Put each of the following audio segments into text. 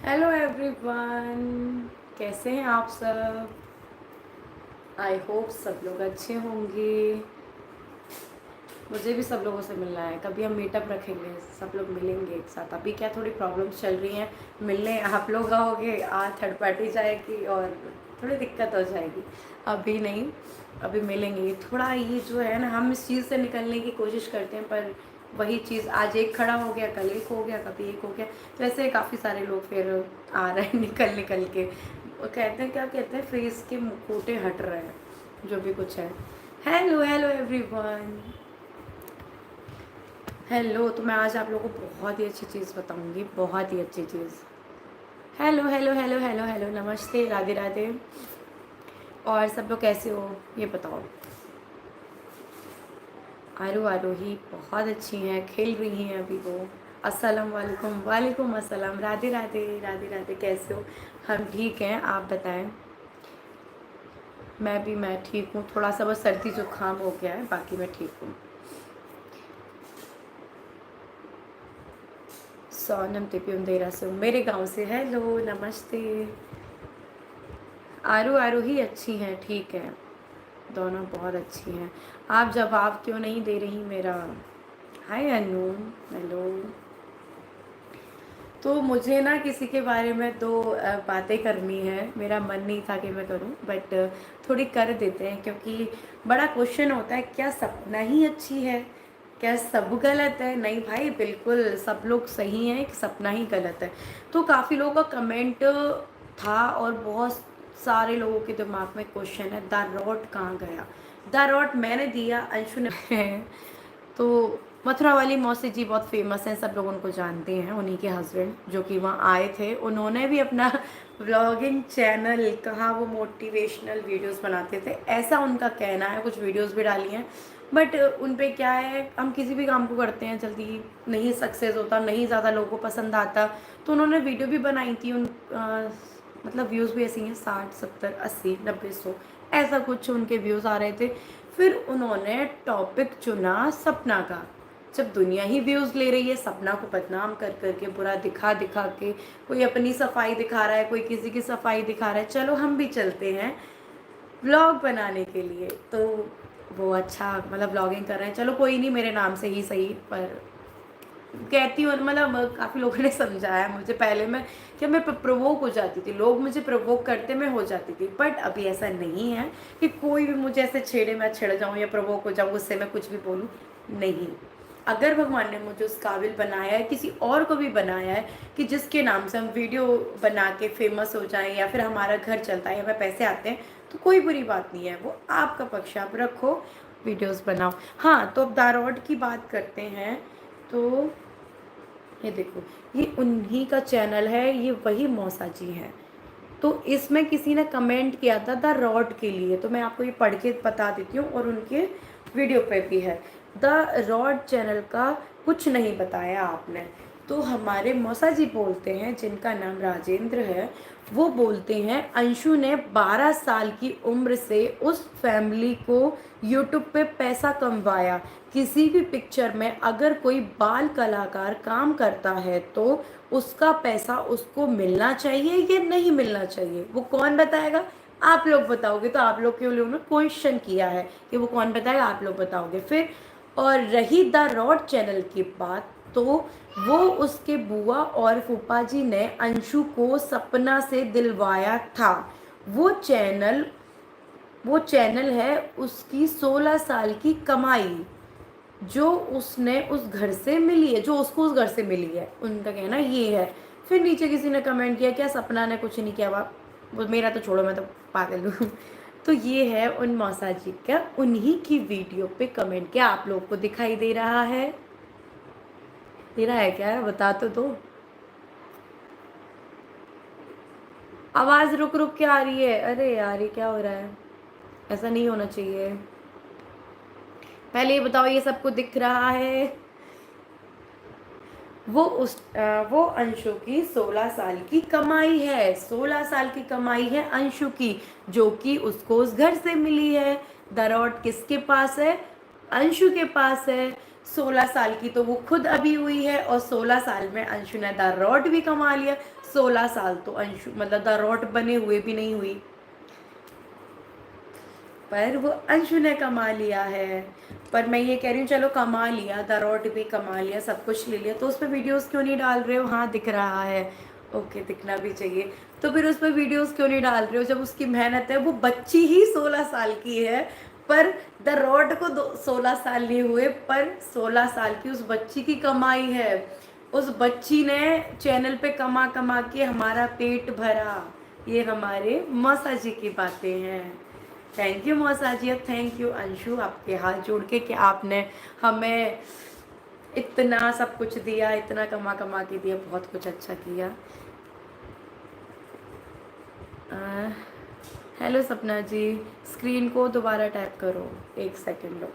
Hello everyone, कैसे हैं आप सब। आई होप सब लोग अच्छे होंगे। मुझे भी सब लोगों से मिलना है। कभी हम मीटअप रखेंगे, सब लोग मिलेंगे एक साथ। अभी क्या थोड़ी प्रॉब्लम्स चल रही हैं, मिलने आप लोग आओगे, थर्ड पार्टी जाएगी और थोड़ी दिक्कत हो जाएगी। अभी नहीं, अभी मिलेंगे। थोड़ा ये जो है ना, हम इस चीज़ से निकलने की कोशिश करते हैं, पर वही चीज़ आज एक खड़ा हो गया, कल एक हो गया, कभी एक हो गया। तो ऐसे काफ़ी सारे लोग फिर आ रहे हैं निकल निकल के। वो कहते हैं, क्या कहते हैं, फेस के मुखौटे हट रहे हैं, जो भी कुछ है। Hello hello everyone, hello. तो मैं आज आप लोगों को बहुत ही अच्छी चीज़ बताऊंगी, बहुत ही अच्छी चीज़। Hello hello hello hello hello, नमस्ते, राधे राधे। और सब लोग कैसे हो ये बताओ। आरोही बहुत अच्छी हैं, खेल रही हैं अभी वो। अस्सलाम वालेकुम, वालेकुम अस्सलाम, राधे राधे राधे राधे। कैसे हो? हम ठीक हैं, आप बताएं। मैं ठीक हूँ। थोड़ा सा बस सर्दी जुकाम हो गया है, बाकी मैं ठीक हूँ। सोनम तिपी अंधेरा से हूँ, मेरे गांव से। हेलो नमस्ते। आरोही अच्छी हैं, ठीक है, दोनों बहुत अच्छी हैं। आप जवाब क्यों नहीं दे रही मेरा? हाय अनु, हेलो। तो मुझे ना किसी के बारे में तो बातें करनी है। मेरा मन नहीं था कि मैं करूं, बट थोड़ी कर देते हैं, क्योंकि बड़ा क्वेश्चन होता है, क्या सपना ही अच्छी है, क्या सब गलत है? नहीं भाई, बिल्कुल सब लोग सही हैं, सपना ही गलत है। तो काफ़ी लोगों का कमेंट था, और बहुत सारे लोगों के दिमाग में क्वेश्चन है, द रॉड कहाँ गया? द रॉड मैंने दिया, अंशु ने तो मथुरा वाली मौसी जी बहुत फेमस हैं, सब लोग उनको जानते हैं। उन्हीं के हस्बैंड जो कि वहाँ आए थे, उन्होंने भी अपना व्लॉगिंग चैनल, कहाँ वो मोटिवेशनल वीडियोस बनाते थे, ऐसा उनका कहना है। कुछ वीडियोस भी डाली हैं, बट उन पे क्या है, हम किसी भी काम को करते हैं, जल्दी नहीं सक्सेस होता, नहीं ज़्यादा लोगों को पसंद आता। तो उन्होंने वीडियो भी बनाई थी, मतलब व्यूज़ भी ऐसी हैं 60 70 80 90 100, ऐसा कुछ उनके व्यूज़ आ रहे थे। फिर उन्होंने टॉपिक चुना सपना का। जब दुनिया ही व्यूज़ ले रही है, सपना को बदनाम कर करके, बुरा दिखा दिखा के, कोई अपनी सफाई दिखा रहा है, कोई किसी की सफाई दिखा रहा है, चलो हम भी चलते हैं व्लॉग बनाने के लिए। तो वो अच्छा, मतलब व्लॉगिंग कर रहे हैं, चलो कोई नहीं, मेरे नाम से ही सही। पर कहती हूँ, मतलब काफ़ी लोगों ने समझाया मुझे। पहले मैं, क्या मैं प्रोवोक हो जाती थी, लोग मुझे प्रोवोक करते, मैं हो जाती थी। बट अभी ऐसा नहीं है कि कोई भी मुझे ऐसे छेड़े, मैं छिड़ जाऊँ या प्रोवोक हो जाऊँ, उससे मैं कुछ भी बोलूँ। नहीं, अगर भगवान ने मुझे उस काबिल बनाया है, किसी और को भी बनाया है, कि जिसके नाम से हम वीडियो बना के फेमस हो जाएं, या फिर हमारा घर चलता है, या हमें पैसे आते हैं, तो कोई बुरी बात नहीं है। वो आपका पक्ष आप रखो, वीडियोस बनाओ। हाँ, तो अब दारोड की बात करते हैं। तो ये देखो, ये उन्हीं का चैनल है, ये वही मौसा जी हैं। तो इसमें किसी ने कमेंट किया था द रॉड के लिए, तो मैं आपको ये पढ़ के बता देती हूँ, और उनके वीडियो पे भी है। द रॉड चैनल का कुछ नहीं बताया आपने। तो हमारे मौसा जी बोलते हैं, जिनका नाम राजेंद्र है, वो बोलते हैं अंशु ने 12 साल की उम्र से उस फैमिली को यूट्यूब पे पैसा कमवाया। किसी भी पिक्चर में अगर कोई बाल कलाकार काम करता है, तो उसका पैसा उसको मिलना चाहिए या नहीं मिलना चाहिए? वो कौन बताएगा? आप लोग बताओगे। तो आप लोग के लिए उन्होंने क्वेश्चन किया है कि वो कौन बताएगा, आप लोग बताओगे फिर। और रही द रॉड चैनल की बात, तो वो उसके बुआ और फूफा जी ने अंशु को सपना से दिलवाया था। वो चैनल वो चैनल है उसकी 16 साल की कमाई, जो उसने उस घर से मिली है, जो उसको उस घर से मिली है। उनका कहना ये है। फिर नीचे किसी ने कमेंट किया, क्या सपना ने कुछ नहीं किया? वो मेरा तो छोड़ो, मैं तो पागल हूँ। तो ये है उन मौसा जी का, उन्हीं की वीडियो पे कमेंट किया। आप लोग को दिखाई दे रहा है? दे रहा है क्या? बता तो दो। आवाज़ रुक रुक के आ रही है। अरे यार, ये क्या हो रहा है? ऐसा नहीं होना चाहिए। पहले ये बताओ, ये सबको दिख रहा है? वो अंशु की 16 साल की कमाई है, 16 साल की कमाई है अंशु की, जो कि उसको उस घर से मिली है। दरौट किसके पास है? अंशु के पास है। 16 साल की तो वो खुद अभी हुई है, और 16 साल में अंशु ने द रॉड भी कमा लिया। 16 साल तो अंशु मतलब द रॉड बने हुए भी नहीं हुई, पर वो अंशु ने कमा लिया है। पर मैं ये कह रही हूँ, चलो कमा लिया, द रॉड भी कमा लिया, सब कुछ ले लिया, तो उस पर वीडियोस क्यों नहीं डाल रहे हो? हाँ दिख रहा है, ओके दिखना भी चाहिए। तो फिर उस पर वीडियोस क्यों नहीं डाल रहे हो जब उसकी मेहनत है? वो बच्ची ही 16 साल की है, पर द रॉड को 16 साल नहीं हुए, पर 16 साल की उस बच्ची की कमाई है। उस बच्ची ने चैनल पे कमा कमा के हमारा पेट भरा। ये हमारे मौसा जी की बातें हैं। थैंक यू मौसा जी, थैंक यू अंशु, आपके हाथ जोड़ के कि आपने हमें इतना सब कुछ दिया, इतना कमा कमा के दिया, बहुत कुछ अच्छा किया। हेलो सपना जी, स्क्रीन को दोबारा टैप करो, 1 सेकेंड लो।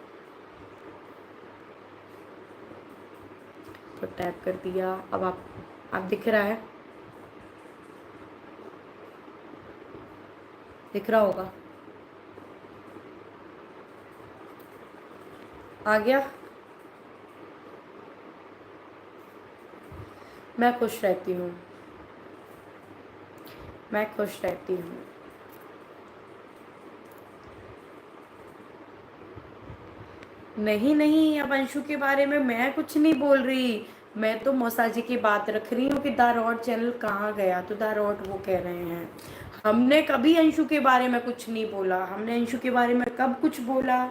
तो टैप कर दिया, अब आप दिख रहा है, दिख रहा होगा, आ गया। मैं खुश रहती हूँ, मैं खुश रहती हूँ। नहीं नहीं, अब अंशु के बारे में मैं कुछ नहीं बोल रही, मैं तो मौसा जी की बात रख रही हूँ कि द रॉड चैनल कहाँ गया, तो द रॉड वो कह रहे हैं। हमने कभी अंशु के बारे में कुछ नहीं बोला, हमने अंशु के बारे में कब कुछ बोला?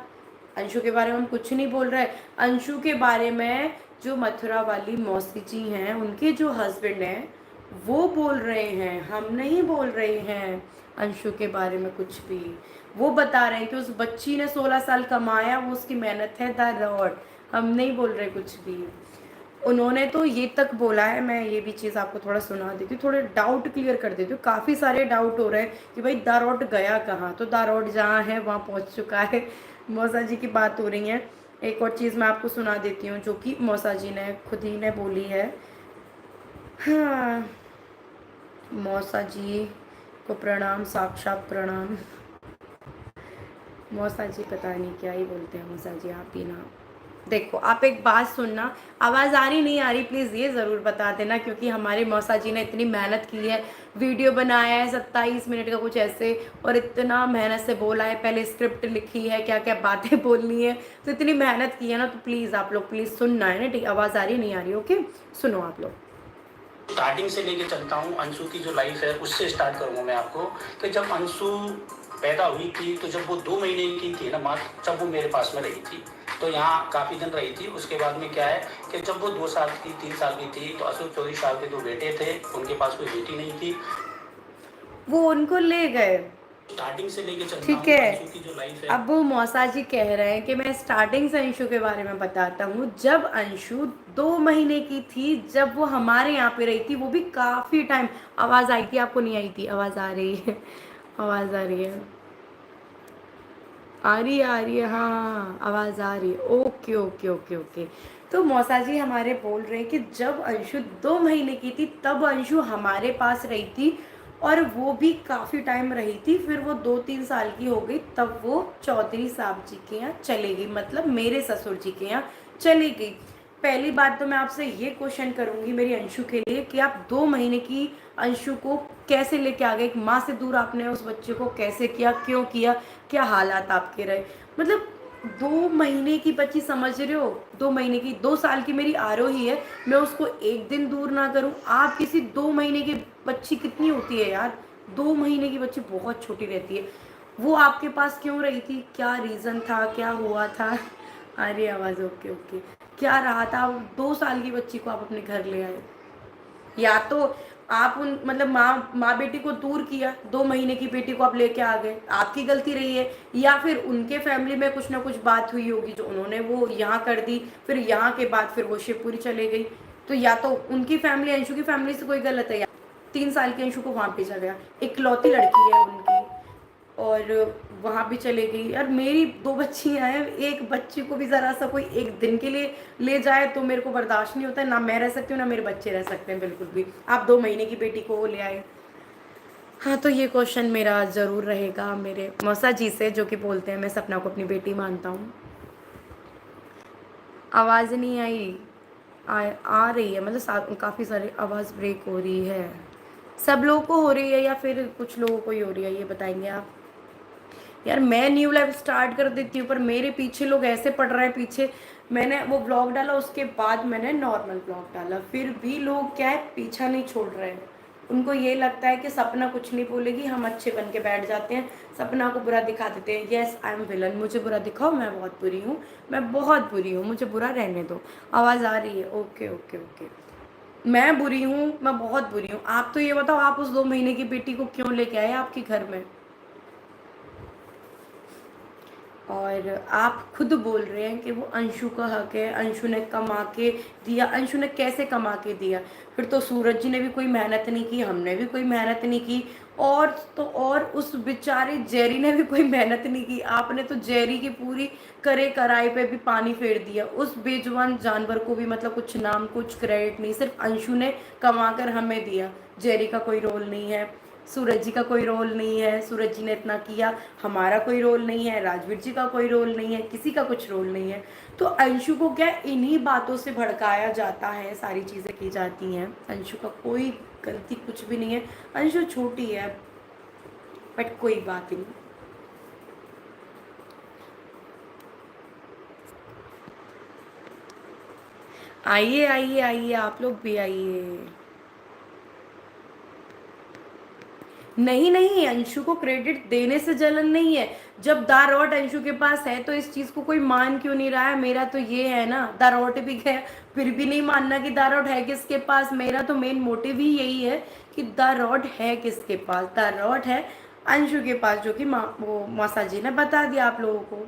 अंशु के बारे में हम कुछ नहीं बोल रहे। अंशु के बारे में जो मथुरा वाली मौसी जी हैं, उनके जो हस्बैंड हैं, वो बोल रहे हैं, हम नहीं बोल रहे हैं अंशु के बारे में कुछ भी। वो बता रहे हैं कि उस बच्ची ने 16 साल कमाया, वो उसकी मेहनत है, द रॉड। हम नहीं बोल रहे कुछ भी। उन्होंने तो ये तक बोला है, मैं ये भी चीज़ आपको थोड़ा सुना देती हूँ, थोड़े डाउट क्लियर कर देती हूँ। काफ़ी सारे डाउट हो रहे हैं कि भाई द रॉड गया कहाँ, तो द रॉड जहाँ है वहाँ पहुँच चुका है। मौसा जी की बात हो रही है। एक और चीज़ मैं आपको सुना देती हूँ जो कि मौसा जी ने खुद ही ने बोली है। हाँ, मौसा जी को प्रणाम, साक्षात प्रणाम। मौसा जी पता नहीं क्या ही बोलते हैं मौसा जी, आप ही ना। देखो आप एक बात सुनना, आवाज़ आ रही नहीं आ रही प्लीज़ ये ज़रूर बता देना, क्योंकि हमारे मौसा जी ने इतनी मेहनत की है, वीडियो बनाया है 27 मिनट का कुछ ऐसे, और इतना मेहनत से बोला है, पहले स्क्रिप्ट लिखी है, क्या क्या बातें बोलनी है, तो इतनी मेहनत की है ना। तो प्लीज़ आप लोग प्लीज़ सुनना है ना, ठीक? आवाज़ आ रही नहीं आ रही? ओके, सुनो आप लोग। स्टार्टिंग से लेके चलता हूँ, अंशु की जो लाइफ है उससे स्टार्ट करूँगा मैं आपको। कि जब अंशु पैदा हुई थी, तो जब वो 2 महीने की थी ना मात्र, जब वो मेरे पास में रही थी, तो यहाँ काफ़ी दिन रही थी। उसके बाद में क्या है कि जब वो 2 साल की 3 साल की थी, तो अशोक 24 साल के 2 बेटे थे, उनके पास कोई बेटी नहीं थी। वो उनको ले गए, स्टार्टिंग से लेके चलता ठीक हूँ, है। अंशु की जो लाइफ है। अब वो मौसा जी कह रहे हैं कि मैं स्टार्टिंग से अंशु के बारे में बताता हूँ। जब अंशु 2 महीने की थी, जब वो हमारे यहाँ पे रही थी, वो भी काफ़ी टाइम। आवाज़ आई थी आपको? नहीं आई थी? आवाज़ आ रही है, आवाज़ आ रही है, आ रही है, आ रही है, हाँ आवाज़ आ रही है। Okay okay okay okay. तो मौसा जी हमारे बोल रहे हैं कि जब अंशु 2 महीने की थी, तब अंशु हमारे पास रही थी, और वो भी काफ़ी टाइम रही थी। फिर वो 2-3 साल की हो गई, तब वो चौधरी साहब जी के यहाँ चली गई, मतलब मेरे ससुर जी के यहाँ चली गई। पहली बात तो मैं आपसे ये क्वेश्चन करूंगी मेरी अंशु के लिए कि आप 2 महीने की अंशु को कैसे लेके आ गए? एक माँ से दूर आपने उस बच्चे को कैसे किया, क्यों किया, क्या हालात आपके रहे? मतलब 2 महीने की बच्ची, समझ रहे हो? 2 महीने की, 2 साल की मेरी आरोही है, मैं उसको एक दिन दूर ना करूं। आप किसी 2 महीने की बच्ची कितनी होती है यार? 2 महीने की बच्ची बहुत छोटी रहती है। वो आपके पास क्यों रही थी? क्या रीज़न था, क्या हुआ था? अरे आवाज़, ओके ओके। क्या रहा था? 2 साल की बच्ची को आप अपने घर ले आए, या तो आप उन मतलब माँ बेटी को दूर किया, 2 महीने की बेटी को आप लेके आ गए, आपकी गलती रही है। या फिर उनके फैमिली में कुछ ना कुछ बात हुई होगी जो उन्होंने वो यहाँ कर दी, फिर यहाँ के बाद फिर वो शिवपुरी चले गई। तो या तो उनकी फैमिली, अंशु की फैमिली से कोई गलत है, या 3 साल की अंशु को वहाँ भेजा गया, इकलौती लड़की है उनकी, और वहाँ भी चले गई। और मेरी 2 बच्चियाँ हैं, एक बच्ची को भी ज़रा सा कोई एक दिन के लिए ले जाए तो मेरे को बर्दाश्त नहीं होता है। ना मैं रह सकती हूँ, ना मेरे बच्चे रह सकते हैं बिल्कुल भी। आप 2 महीने की बेटी को ले आए। हाँ, तो ये क्वेश्चन मेरा ज़रूर रहेगा मेरे मौसा जी से, जो कि बोलते हैं मैं सपना को अपनी बेटी मानता हूँ। आवाज़ नहीं आई। आ रही है, मतलब काफ़ी सारी आवाज़ ब्रेक हो रही है। सब लोगों को हो रही है या फिर कुछ लोगों को ही हो रही है, ये बताएंगे आप? यार मैं न्यू लाइफ स्टार्ट कर देती हूँ पर मेरे पीछे लोग ऐसे पड़ रहे हैं पीछे। मैंने वो ब्लॉग डाला, उसके बाद मैंने नॉर्मल ब्लॉग डाला, फिर भी लोग क्या है पीछा नहीं छोड़ रहे हैं। उनको ये लगता है कि सपना कुछ नहीं बोलेगी, हम अच्छे बन के बैठ जाते हैं, सपना को बुरा दिखा देते हैं। येस आई एम विलन, मुझे बुरा दिखाओ, मैं बहुत बुरी हूँ, मैं बहुत बुरी हूँ, मुझे बुरा रहने दो। आवाज़ आ रही है? Okay okay okay. मैं बुरी हूँ, मैं बहुत बुरी हूँ। आप तो ये बताओ, आप उस 2 महीने की बेटी को क्यों लेके आए आपके घर में? और आप खुद बोल रहे हैं कि वो अंशु का हक है, अंशु ने कमा के दिया। अंशु ने कैसे कमा के दिया? फिर तो सूरज जी ने भी कोई मेहनत नहीं की, हमने भी कोई मेहनत नहीं की, और तो और उस बेचारे जेरी ने भी कोई मेहनत नहीं की। आपने तो जेरी की पूरी करे कराई पे भी पानी फेर दिया। उस बेजुबान जानवर को भी मतलब कुछ नाम कुछ क्रेडिट नहीं, सिर्फ अंशु ने कमा कर हमें दिया। जेरी का कोई रोल नहीं है, सूरज जी का कोई रोल नहीं है, सूरज जी ने इतना किया, हमारा कोई रोल नहीं है, राजवीर जी का कोई रोल नहीं है, किसी का कुछ रोल नहीं है। तो अंशु को क्या इन्हीं बातों से भड़काया जाता है, सारी चीज़ें की जाती हैं। अंशु का कोई गलती कुछ भी नहीं है, अंशु छोटी है, बट कोई बात नहीं। आइए आइए आइए, आप लोग भी आइए। नहीं नहीं, अंशु को क्रेडिट देने से जलन नहीं है। जब दारौट अंशु के पास है तो इस चीज को कोई मान क्यों नहीं रहा है? मेरा तो ये है ना, दारौट भी गया फिर भी नहीं मानना कि दारौट है किसके पास। मेरा तो मेन मोटिव ही यही है कि दारौट है किसके पास। दारौट है अंशु के पास, जो कि वो मौसा जी ने बता दिया आप लोगों को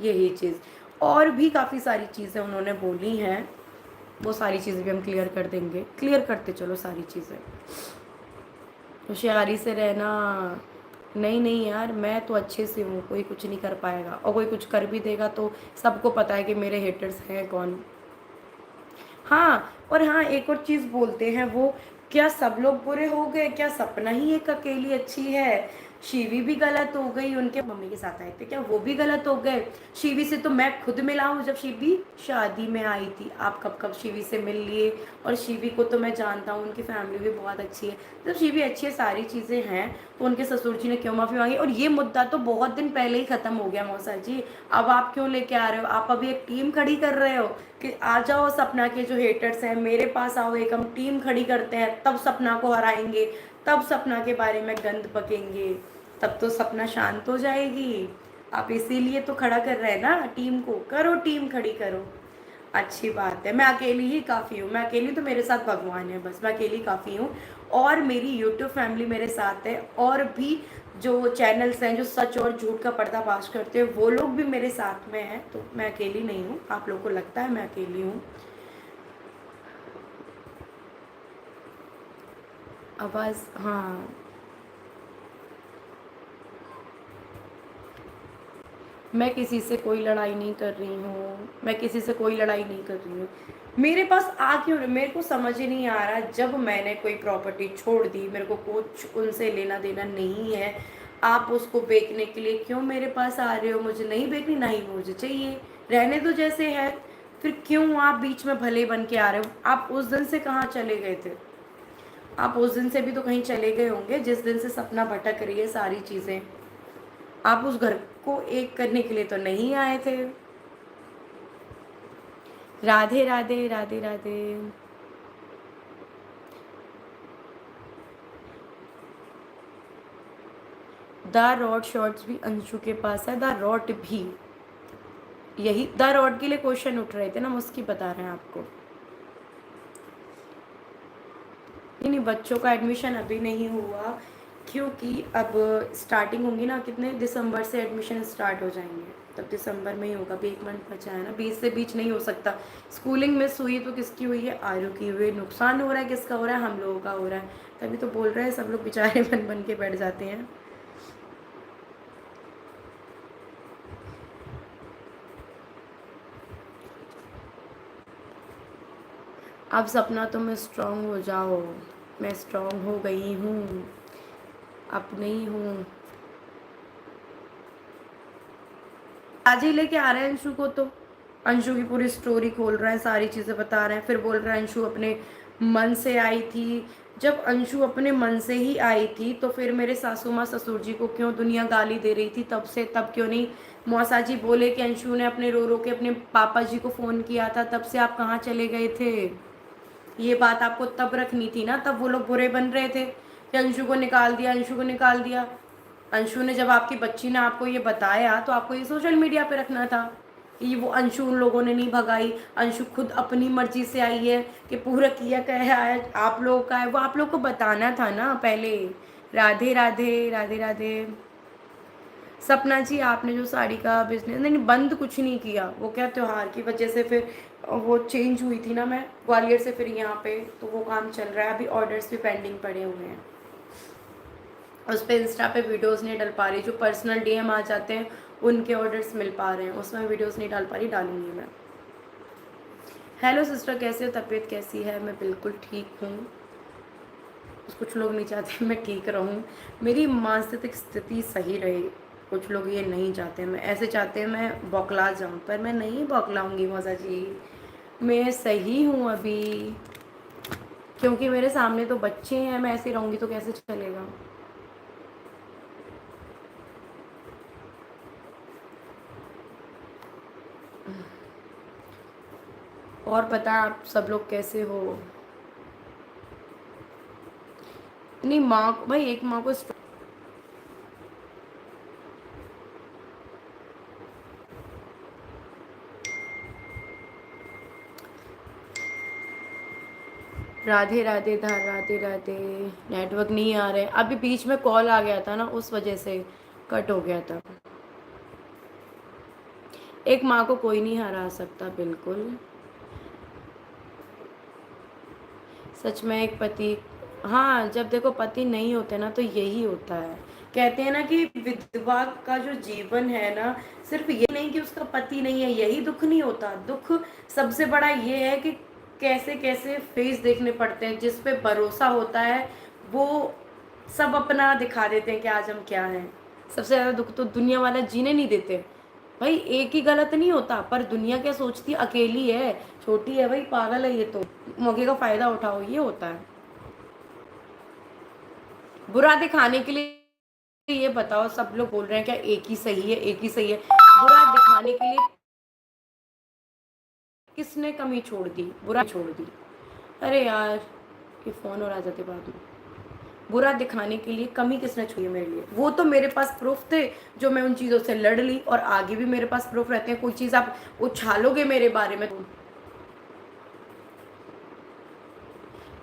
यही चीज़। और भी काफ़ी सारी चीज़ें उन्होंने बोली हैं, वो सारी चीज़ें भी हम क्लियर कर देंगे। क्लियर करते चलो सारी चीज़ें। होशियारी से रहना। नहीं नहीं यार, मैं तो अच्छे से हूँ, कोई कुछ नहीं कर पाएगा, और कोई कुछ कर भी देगा तो सबको पता है कि मेरे हेटर्स हैं कौन। हाँ, और हाँ एक और चीज़ बोलते हैं वो, क्या सब लोग बुरे हो गए? क्या सपना ही एक अकेली अच्छी है? शिवी भी गलत हो गई, उनके मम्मी के साथ आए थे, क्या वो भी गलत हो गए? शिवी से तो मैं खुद मिला हूँ जब शिवी शादी में आई थी। आप कब कब शिवी से मिल लिए? और शिवी को तो मैं जानता हूँ, उनकी फैमिली भी बहुत अच्छी है। जब शिवी अच्छी है, सारी चीज़ें हैं, तो उनके ससुर जी ने क्यों माफ़ी मांगी? और ये मुद्दा तो बहुत दिन पहले ही ख़त्म हो गया मौसा जी, अब आप क्यों लेके आ रहे हो? आप अभी एक टीम खड़ी कर रहे हो कि आ जाओ सपना के जो हेटर्स हैं मेरे पास आओ, एक हम टीम खड़ी करते हैं, तब सपना को हराएंगे, तब सपना के बारे में गंद पकेंगे, तब तो सपना शांत हो जाएगी। आप इसीलिए तो खड़ा कर रहे हैं ना टीम को, करो टीम खड़ी करो। अच्छी बात है, मैं अकेली ही काफ़ी हूँ, मैं अकेली तो मेरे साथ भगवान है, बस मैं अकेली काफ़ी हूँ। और मेरी यूट्यूब फैमिली मेरे साथ है, और भी जो चैनल्स हैं जो सच और झूठ का पर्दाफाश करते हैं वो लोग भी मेरे साथ में हैं, तो मैं अकेली नहीं हूँ। आप लोगों को लगता है मैं अकेली हूँ? आवाज़, हाँ। मैं किसी से कोई लड़ाई नहीं कर रही हूँ, मैं किसी से कोई लड़ाई नहीं कर रही हूँ। मेरे पास आ क्यों रहे, मेरे को समझ ही नहीं आ रहा। जब मैंने कोई प्रॉपर्टी छोड़ दी, मेरे को कुछ उनसे लेना देना नहीं है, आप उसको बेचने के लिए क्यों मेरे पास आ रहे हो? मुझे नहीं बेचनी, ना ही मुझे चाहिए, रहने दो जैसे है। फिर क्यों आप बीच में भले बन के आ रहे हो? आप उस दिन से कहाँ चले गए थे? आप उस दिन से भी तो कहीं चले गए होंगे जिस दिन से सपना भटक रही है सारी चीज़ें। आप उस घर को एक करने के लिए तो नहीं आए थे। Radhe Radhe Radhe Radhe. The rod shorts भी अंशु के पास है, द रॉट भी, यही द रॉड के लिए क्वेश्चन उठ रहे थे ना, हम उसकी बता रहे हैं आपको। नहीं, बच्चों का एडमिशन अभी नहीं हुआ, क्योंकि अब स्टार्टिंग होंगी ना, कितने दिसंबर से एडमिशन स्टार्ट हो जाएंगे, तब दिसंबर में ही होगा। अभी 1 मंथ बचा है ना, 20 से बीच नहीं हो सकता। स्कूलिंग मिस हुई तो किसकी हुई है? आरू की हुई। नुकसान हो रहा है किसका हो रहा है? हम लोगों का हो रहा है। तभी तो बोल रहे हैं सब लोग बेचारे बन बन के बैठ जाते हैं। अब सपना तुम स्ट्रांग हो जाओ। मैं स्ट्रांग हो गई हूँ, अब नहीं हूँ। आज ही लेके आ रहे हैं अंशु को तो। अंशु की पूरी स्टोरी खोल रहा है, सारी चीज़ें बता रहे हैं। फिर बोल रहा है अंशु अपने मन से आई थी। जब अंशु अपने मन से ही आई थी तो फिर मेरे सासू माँ ससुर जी को क्यों दुनिया गाली दे रही थी? तब क्यों नहीं मौसा जी बोले कि अंशु ने अपने रो रो के अपने पापा जी को फ़ोन किया था, तब से आप कहाँ चले गए थे? ये बात आपको तब रखनी थी ना, तब वो लोग बुरे बन रहे थे कि अंशु को निकाल दिया, अंशु को निकाल दिया। अंशु ने जब आपकी बच्ची ने आपको ये बताया तो आपको ये सोशल मीडिया पे रखना था। ये वो अंशु उन लोगों ने नहीं भगाई, अंशु खुद अपनी मर्जी से आई है कि पूरा किया क्या है आप लोगों का है, वो आप लोग को बताना था ना पहले। राधे राधे राधे राधे। सपना जी, आपने जो साड़ी का बिजनेस नहीं नहीं, बंद कुछ नहीं किया, वो क्या त्योहार की वजह से फिर वो चेंज हुई थी ना, मैं ग्वालियर से फिर यहाँ पे, तो वो काम चल रहा है अभी, ऑर्डर्स भी पेंडिंग पड़े हुए हैं। उस पर इंस्टा पे वीडियोस नहीं डल पा रही, जो पर्सनल डीएम आ जाते हैं उनके ऑर्डर्स मिल पा रहे हैं, उसमें वीडियोस नहीं डाल पा रही, डालूंगी मैं। हेलो सिस्टर, कैसे हो? तबीयत कैसी है? मैं बिल्कुल ठीक हूँ। कुछ लोग नहीं चाहते मैं ठीक रहूँ, मेरी मानसिक स्थिति सही रहे। कुछ लोग ये नहीं चाहते, मैं ऐसे चाहते हैं मैं बौखला जाऊँ, पर मैं नहीं बौखलाऊँगी मौसा जी, मैं सही हूँ अभी। क्योंकि मेरे सामने तो बच्चे हैं, मैं ऐसे रहूँगी तो कैसे चलेगा? और पता आप सब लोग कैसे हो? नहीं माँ भाई, एक माँ को राधे राधे धा राधे राधे। नेटवर्क नहीं आ रहे, अभी बीच में कॉल आ गया था ना, उस वजह से कट हो गया था। एक माँ को कोई नहीं हरा सकता, बिल्कुल सच में। एक पति, हाँ जब देखो पति नहीं होते ना तो यही होता है। कहते हैं ना कि विधवा का जो जीवन है ना, सिर्फ ये नहीं कि उसका पति नहीं है, यही दुख नहीं होता। दुख सबसे बड़ा ये है कि कैसे कैसे फेस देखने पड़ते हैं, जिस पे भरोसा होता है वो सब अपना दिखा देते हैं कि आज हम क्या हैं। सबसे ज़्यादा दुख तो दुनिया वाला जीने नहीं देते। भाई एक ही गलत नहीं होता, पर दुनिया क्या सोचती है, अकेली है, छोटी है भाई, पागल है ये तो, मौके का फायदा उठाओ, ये होता है। बुरा दिखाने के लिए ये बताओ, सब लोग बोल रहे हैं क्या एक ही सही है, एक ही सही है? बुरा दिखाने के लिए किसने कमी छोड़ दी, बुरा छोड़ दी? अरे यार, ये फोन और आ जाते बाद में। बुरा दिखाने के लिए कमी किसने छोड़ी है मेरे लिए? वो तो मेरे पास प्रूफ थे, जो मैं उन चीज़ों से लड़ ली, और आगे भी मेरे पास प्रूफ रहते हैं। कोई चीज़ आप उछालोगे मेरे बारे में।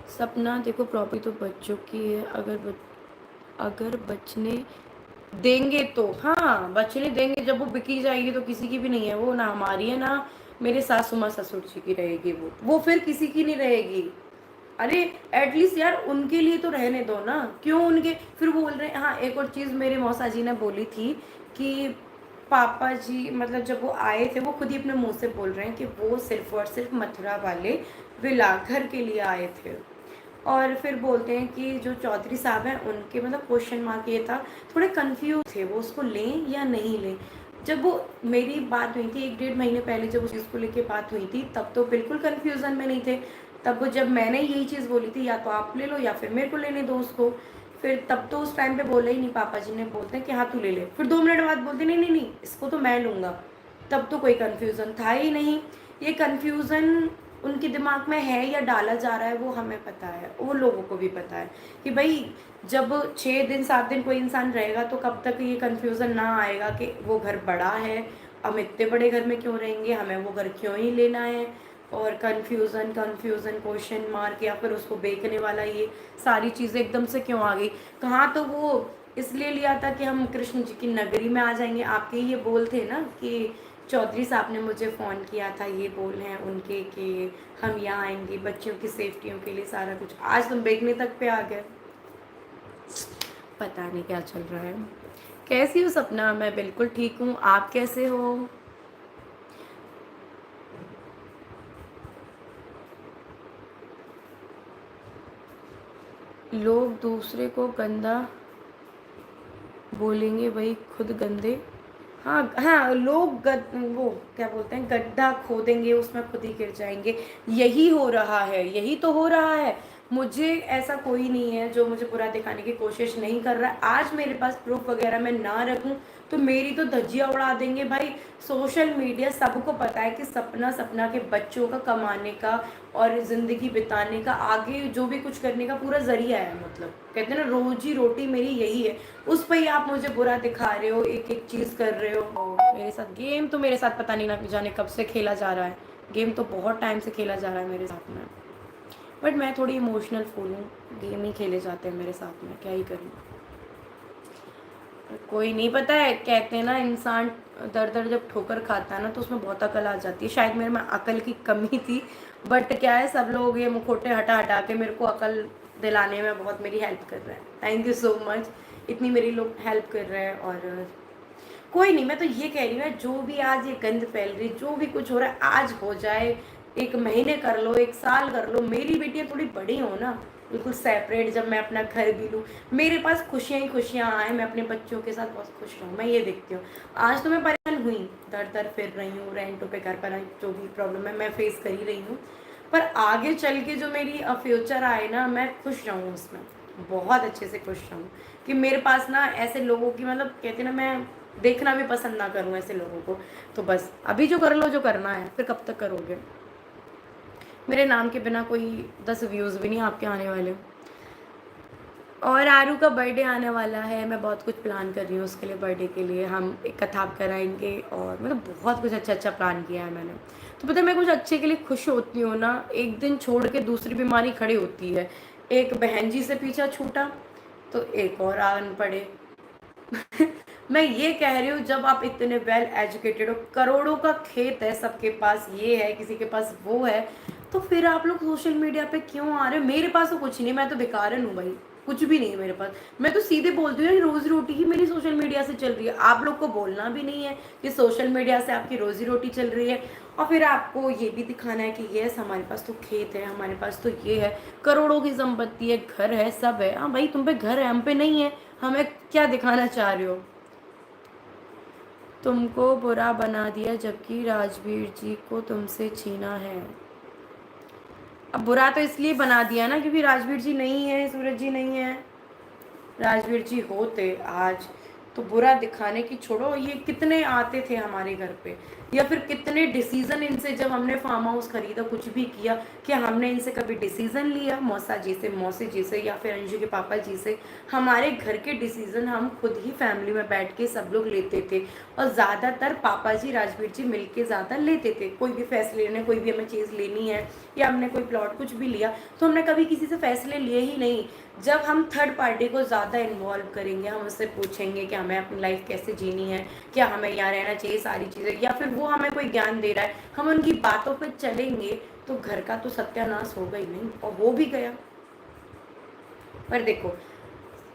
सपना देखो, प्रॉपर्टी तो बच्चों की है, अगर बचने देंगे तो, हाँ बचने देंगे, जब वो बिकी जाएगी तो किसी की भी नहीं है वो, ना हमारी है ना मेरे सासू माँ ससुर जी की रहेगी, वो फिर किसी की नहीं रहेगी। अरे एटलीस्ट यार उनके लिए तो रहने दो ना, क्यों उनके फिर बोल रहे हैं। हाँ एक और चीज़ मेरे मौसा जी ने बोली थी कि पापा जी मतलब जब वो आए थे, वो खुद ही अपने मुंह से बोल रहे हैं कि वो सिर्फ और सिर्फ मथुरा वाले विलाघर के लिए आए थे। और फिर बोलते हैं कि जो चौधरी साहब हैं उनके मतलब क्वेश्चन मार्क ये था, थोड़े कंफ्यूज थे वो उसको लें या नहीं लें। जब वो मेरी बात हुई थी 1-1.5 महीने पहले, जब उस चीज़ को लेके बात हुई थी, तब तो बिल्कुल कन्फ्यूज़न में नहीं थे। तब जब मैंने यही चीज़ बोली थी, या तो आप ले लो या फिर मेरे को लेने दो उसको, फिर तब तो उस टाइम पे बोला ही नहीं। पापा जी ने बोलते हैं कि हाँ तू ले ले, फिर 2 मिनट बाद बोलते नहीं नहीं नहीं इसको तो मैं लूँगा। तब तो कोई कन्फ्यूज़न था ही नहीं। ये कन्फ्यूज़न उनके दिमाग में है या डाला जा रहा है वो हमें पता है, वो लोगों को भी पता है कि भाई जब 6 दिन 7 दिन कोई इंसान रहेगा तो कब तक ये कन्फ्यूज़न ना आएगा कि वो घर बड़ा है, हम इतने बड़े घर में क्यों रहेंगे, हमें वो घर क्यों ही लेना है। और कन्फ्यूज़न कन्फ्यूज़न क्वेश्चन मार्क, या फिर उसको बेचने वाला, ये सारी चीज़ें एकदम से क्यों आ गई? कहाँ तो वो इसलिए लिया था कि हम कृष्ण जी की नगरी में आ जाएंगे। आपके ये बोल थे ना कि चौधरी साहब ने मुझे फ़ोन किया था, ये बोल हैं उनके कि हम यहाँ आएंगे बच्चियों की सेफ्टियों के लिए, सारा कुछ। आज तुम बेचने तक पे आ गए, पता नहीं क्या चल रहा है। कैसी हो सपना? मैं बिल्कुल ठीक हूँ, आप कैसे हो? लोग दूसरे को गंदा बोलेंगे, वही खुद गंदे हाँ हाँ, लोग वो क्या बोलते हैं, गड्ढा खोदेंगे उसमें खुद ही गिर जाएंगे। यही हो रहा है, यही तो हो रहा है। मुझे ऐसा कोई नहीं है जो मुझे बुरा दिखाने की कोशिश नहीं कर रहा है। आज मेरे पास प्रूफ वगैरह मैं ना रखूं तो मेरी तो धज्जियां उड़ा देंगे भाई। सोशल मीडिया सबको पता है कि सपना सपना के बच्चों का कमाने का और ज़िंदगी बिताने का, आगे जो भी कुछ करने का पूरा ज़रिया है। मतलब कहते हैं ना, रोजी रोटी मेरी यही है। उस पर ही आप मुझे बुरा दिखा रहे हो, एक एक चीज़ कर रहे हो। मेरे साथ गेम तो मेरे साथ पता नहीं ना जाने कब से खेला जा रहा है। गेम तो बहुत टाइम से खेला जा रहा है मेरे साथ में, बट मैं थोड़ी इमोशनल फूल हूँ। गेम ही खेले जाते हैं मेरे साथ में, क्या ही करूँ। कोई नहीं, पता है कहते हैं ना, इंसान दर दर जब ठोकर खाता है ना तो उसमें बहुत अकल आ जाती है। शायद मेरे में अकल की कमी थी, बट क्या है, सब लोग ये मुखोटे हटा हटा के मेरे को अकल दिलाने में बहुत मेरी हेल्प कर रहे हैं। थैंक यू सो मच, इतनी मेरी लोग हेल्प कर रहे हैं। और कोई नहीं, मैं तो ये कह रही हूँ जो भी आज ये गंद फैल रही, जो भी कुछ हो रहा है आज हो जाए। 1 महीने कर लो, 1 साल कर लो, मेरी बेटियाँ थोड़ी बड़ी हो ना, बिल्कुल सेपरेट, जब मैं अपना घर भी लूँ, मेरे पास खुशियाँ ही खुशियाँ आए, मैं अपने बच्चों के साथ बहुत खुश रहूँ, मैं ये देखती हूँ। आज तो मैं परेशान हुई, दर दर फिर रही हूँ, रेंटों पे घर पर जो भी प्रॉब्लम है मैं फेस कर ही रही हूँ। पर आगे चल के जो मेरी फ्यूचर आए ना, मैं खुश रहूँ उसमें, बहुत अच्छे से खुश रहूँ। कि मेरे पास ना ऐसे लोगों की, मतलब कहते ना, मैं देखना भी पसंद ना करूँ ऐसे लोगों को। तो बस अभी जो कर लो, जो करना है, फिर कब तक करोगे। मेरे नाम के बिना कोई 10 व्यूज़ भी नहीं आपके आने वाले। और आरू का बर्थडे आने वाला है, मैं बहुत कुछ प्लान कर रही हूँ उसके लिए। बर्थडे के लिए हम एक कथाप कराएंगे, और मतलब बहुत कुछ अच्छा अच्छा प्लान किया है मैंने। तो पता है, मैं कुछ अच्छे के लिए खुश होती हूँ ना, एक दिन छोड़ के दूसरी बीमारी खड़ी होती है। एक बहन जी से पीछा छूटा तो एक और आन पड़े। मैं ये कह रही हूँ, जब आप इतने वेल एजुकेटेड हो, करोड़ों का खेत है सबके पास, ये है किसी के पास वो है, तो फिर आप लोग सोशल मीडिया पे क्यों आ रहे हो। मेरे पास तो कुछ नहीं, मैं तो बेकार हूँ भाई, कुछ भी नहीं है मेरे पास। मैं तो सीधे बोलती हूँ, रोजी रोटी ही मेरी सोशल मीडिया से चल रही है। आप लोग को बोलना भी नहीं है कि सोशल मीडिया से आपकी रोजी रोटी चल रही है, और फिर आपको ये भी दिखाना है कि यस हमारे पास तो खेत है, हमारे पास तो ये है, करोड़ों की संपत्ति है, घर है, सब है। हाँ भाई, तुम पे घर है, हम पे नहीं है, हमें क्या दिखाना चाह रहे हो। तुमको बुरा बना दिया जबकि राजवीर जी को तुमसे छीना है। अब बुरा तो इसलिए बना दिया ना क्योंकि राजवीर जी नहीं है, सूरज जी नहीं है। राजवीर जी होते आज तो बुरा दिखाने की छोड़ो, ये कितने आते थे हमारे घर पे, या फिर कितने डिसीजन इनसे, जब हमने फार्म हाउस खरीदा, कुछ भी किया, क्या हमने इनसे कभी डिसीजन लिया, मौसा जी से, मौसी जी से, या फिर अंजू के पापा जी से। हमारे घर के डिसीजन हम खुद ही फैमिली में बैठ के सब लोग लेते थे, और ज़्यादातर पापा जी राजवीर जी मिलके ज़्यादा लेते थे। कोई भी फैसले लेने, कोई भी हमें चीज़ लेनी है, या हमने कोई प्लॉट कुछ भी लिया, तो हमने कभी किसी से फैसले लिए ही नहीं। जब हम थर्ड पार्टी को ज़्यादा इन्वॉल्व करेंगे, हम उससे पूछेंगे कि हमें अपनी लाइफ कैसे जीनी है, क्या हमें यहाँ रहना चाहिए, सारी चीज़ें, या फिर वो हमें कोई ज्ञान दे रहा है, हम उनकी बातों पर चलेंगे, तो घर का तो सत्यानाश होगा ही नहीं, और हो भी गया। पर देखो,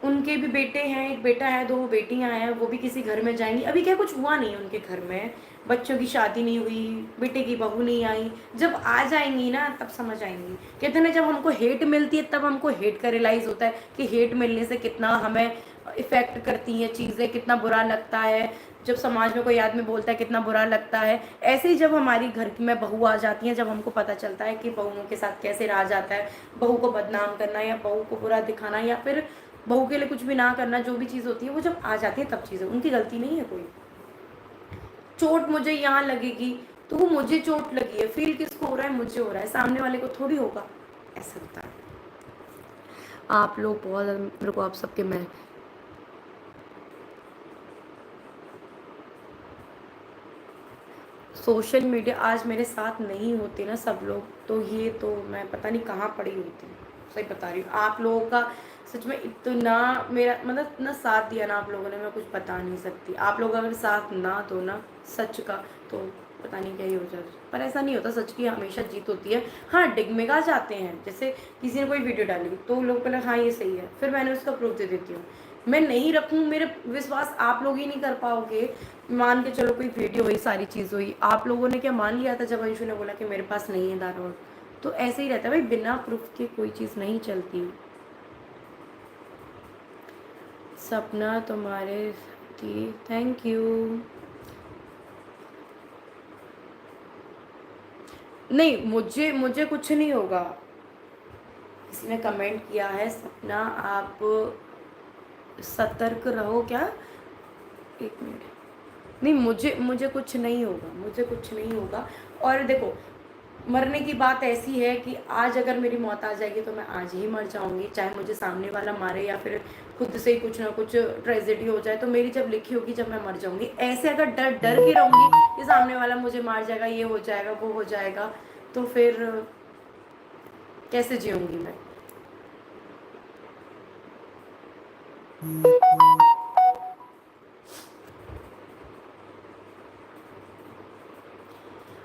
उनके भी बेटे हैं, एक बेटा है, 2 बेटियां हैं, वो भी किसी घर में जाएंगी। अभी क्या कुछ हुआ नहीं उनके घर में, बच्चों की शादी नहीं हुई, बेटे की बहू नहीं आई। जब आ जाएंगी ना तब समझ आएंगी। कहते हैं ना, जब हमको हेट मिलती है तब हमको हेट का रियलाइज़ होता है कि हेट मिलने से कितना हमें इफ़ेक्ट करती हैं चीज़ें, कितना बुरा लगता है। जब समाज में कोई आदमी बोलता है कितना बुरा लगता है। ऐसे ही जब हमारी घर में बहू आ जाती हैं, जब हमको पता चलता है कि बहुओं के साथ कैसे रहा जाता है, बहू को बदनाम करना या बहू को बुरा दिखाना, या फिर बहू के लिए कुछ भी ना करना, जो भी चीज़ होती है वो जब आ जाती है तब चीज़ें, उनकी गलती नहीं है कोई। चोट मुझे यहाँ लगेगी तो वो मुझे चोट लगी है, फील किसको हो रहा है, मुझे हो रहा है, सामने वाले को थोड़ी होगा। ऐसा होता है। आप लोग बहुत ज़्यादा मेरे को, आप सबके मैं सोशल मीडिया आज मेरे साथ नहीं होते ना सब लोग, तो ये तो मैं पता नहीं कहाँ पड़ी होती। सही बता रही हूँ, आप लोगों का सच में इतना मेरा मतलब इतना साथ दिया ना आप लोगों ने, मैं कुछ बता नहीं सकती। आप लोग अगर साथ ना दो ना सच का, तो पता नहीं क्या ही हो जाए। पर ऐसा नहीं होता, सच की हमेशा जीत होती है। हाँ, डिगमिगा जाते हैं, जैसे किसी ने कोई वीडियो डाली तो लोग पहले हाँ ये सही है, फिर मैंने उसका प्रूफ दे देती हूँ। मैं नहीं रखूँ, मेरे विश्वास आप लोग ही नहीं कर पाओगे। मान के चलो कोई वीडियो हुई, सारी चीज़ हुई, आप लोगों ने क्या मान लिया था जब अंशु ने बोला कि मेरे पास नहीं है दारोड। तो ऐसे ही रहता है भाई, बिना प्रूफ के कोई चीज़ नहीं चलती। सपना तुम्हारे थी, थैंक यू। नहीं, मुझे मुझे कुछ नहीं होगा। किसी ने कमेंट किया है, सपना आप सतर्क रहो क्या? एक मिनट। नहीं, मुझे मुझे कुछ नहीं होगा, मुझे कुछ नहीं होगा। और देखो, मरने की बात ऐसी है कि आज अगर मेरी मौत आ जाएगी तो मैं आज ही मर जाऊंगी, चाहे मुझे सामने वाला मारे या फिर खुद से ही कुछ ना कुछ ट्रेजेडी हो जाए, तो मेरी जब लिखी होगी जब मैं मर जाऊंगी। ऐसे अगर डर डर के रहूंगी कि सामने वाला मुझे मार जाएगा, ये हो जाएगा, वो हो जाएगा, तो फिर कैसे जीऊंगी मैं?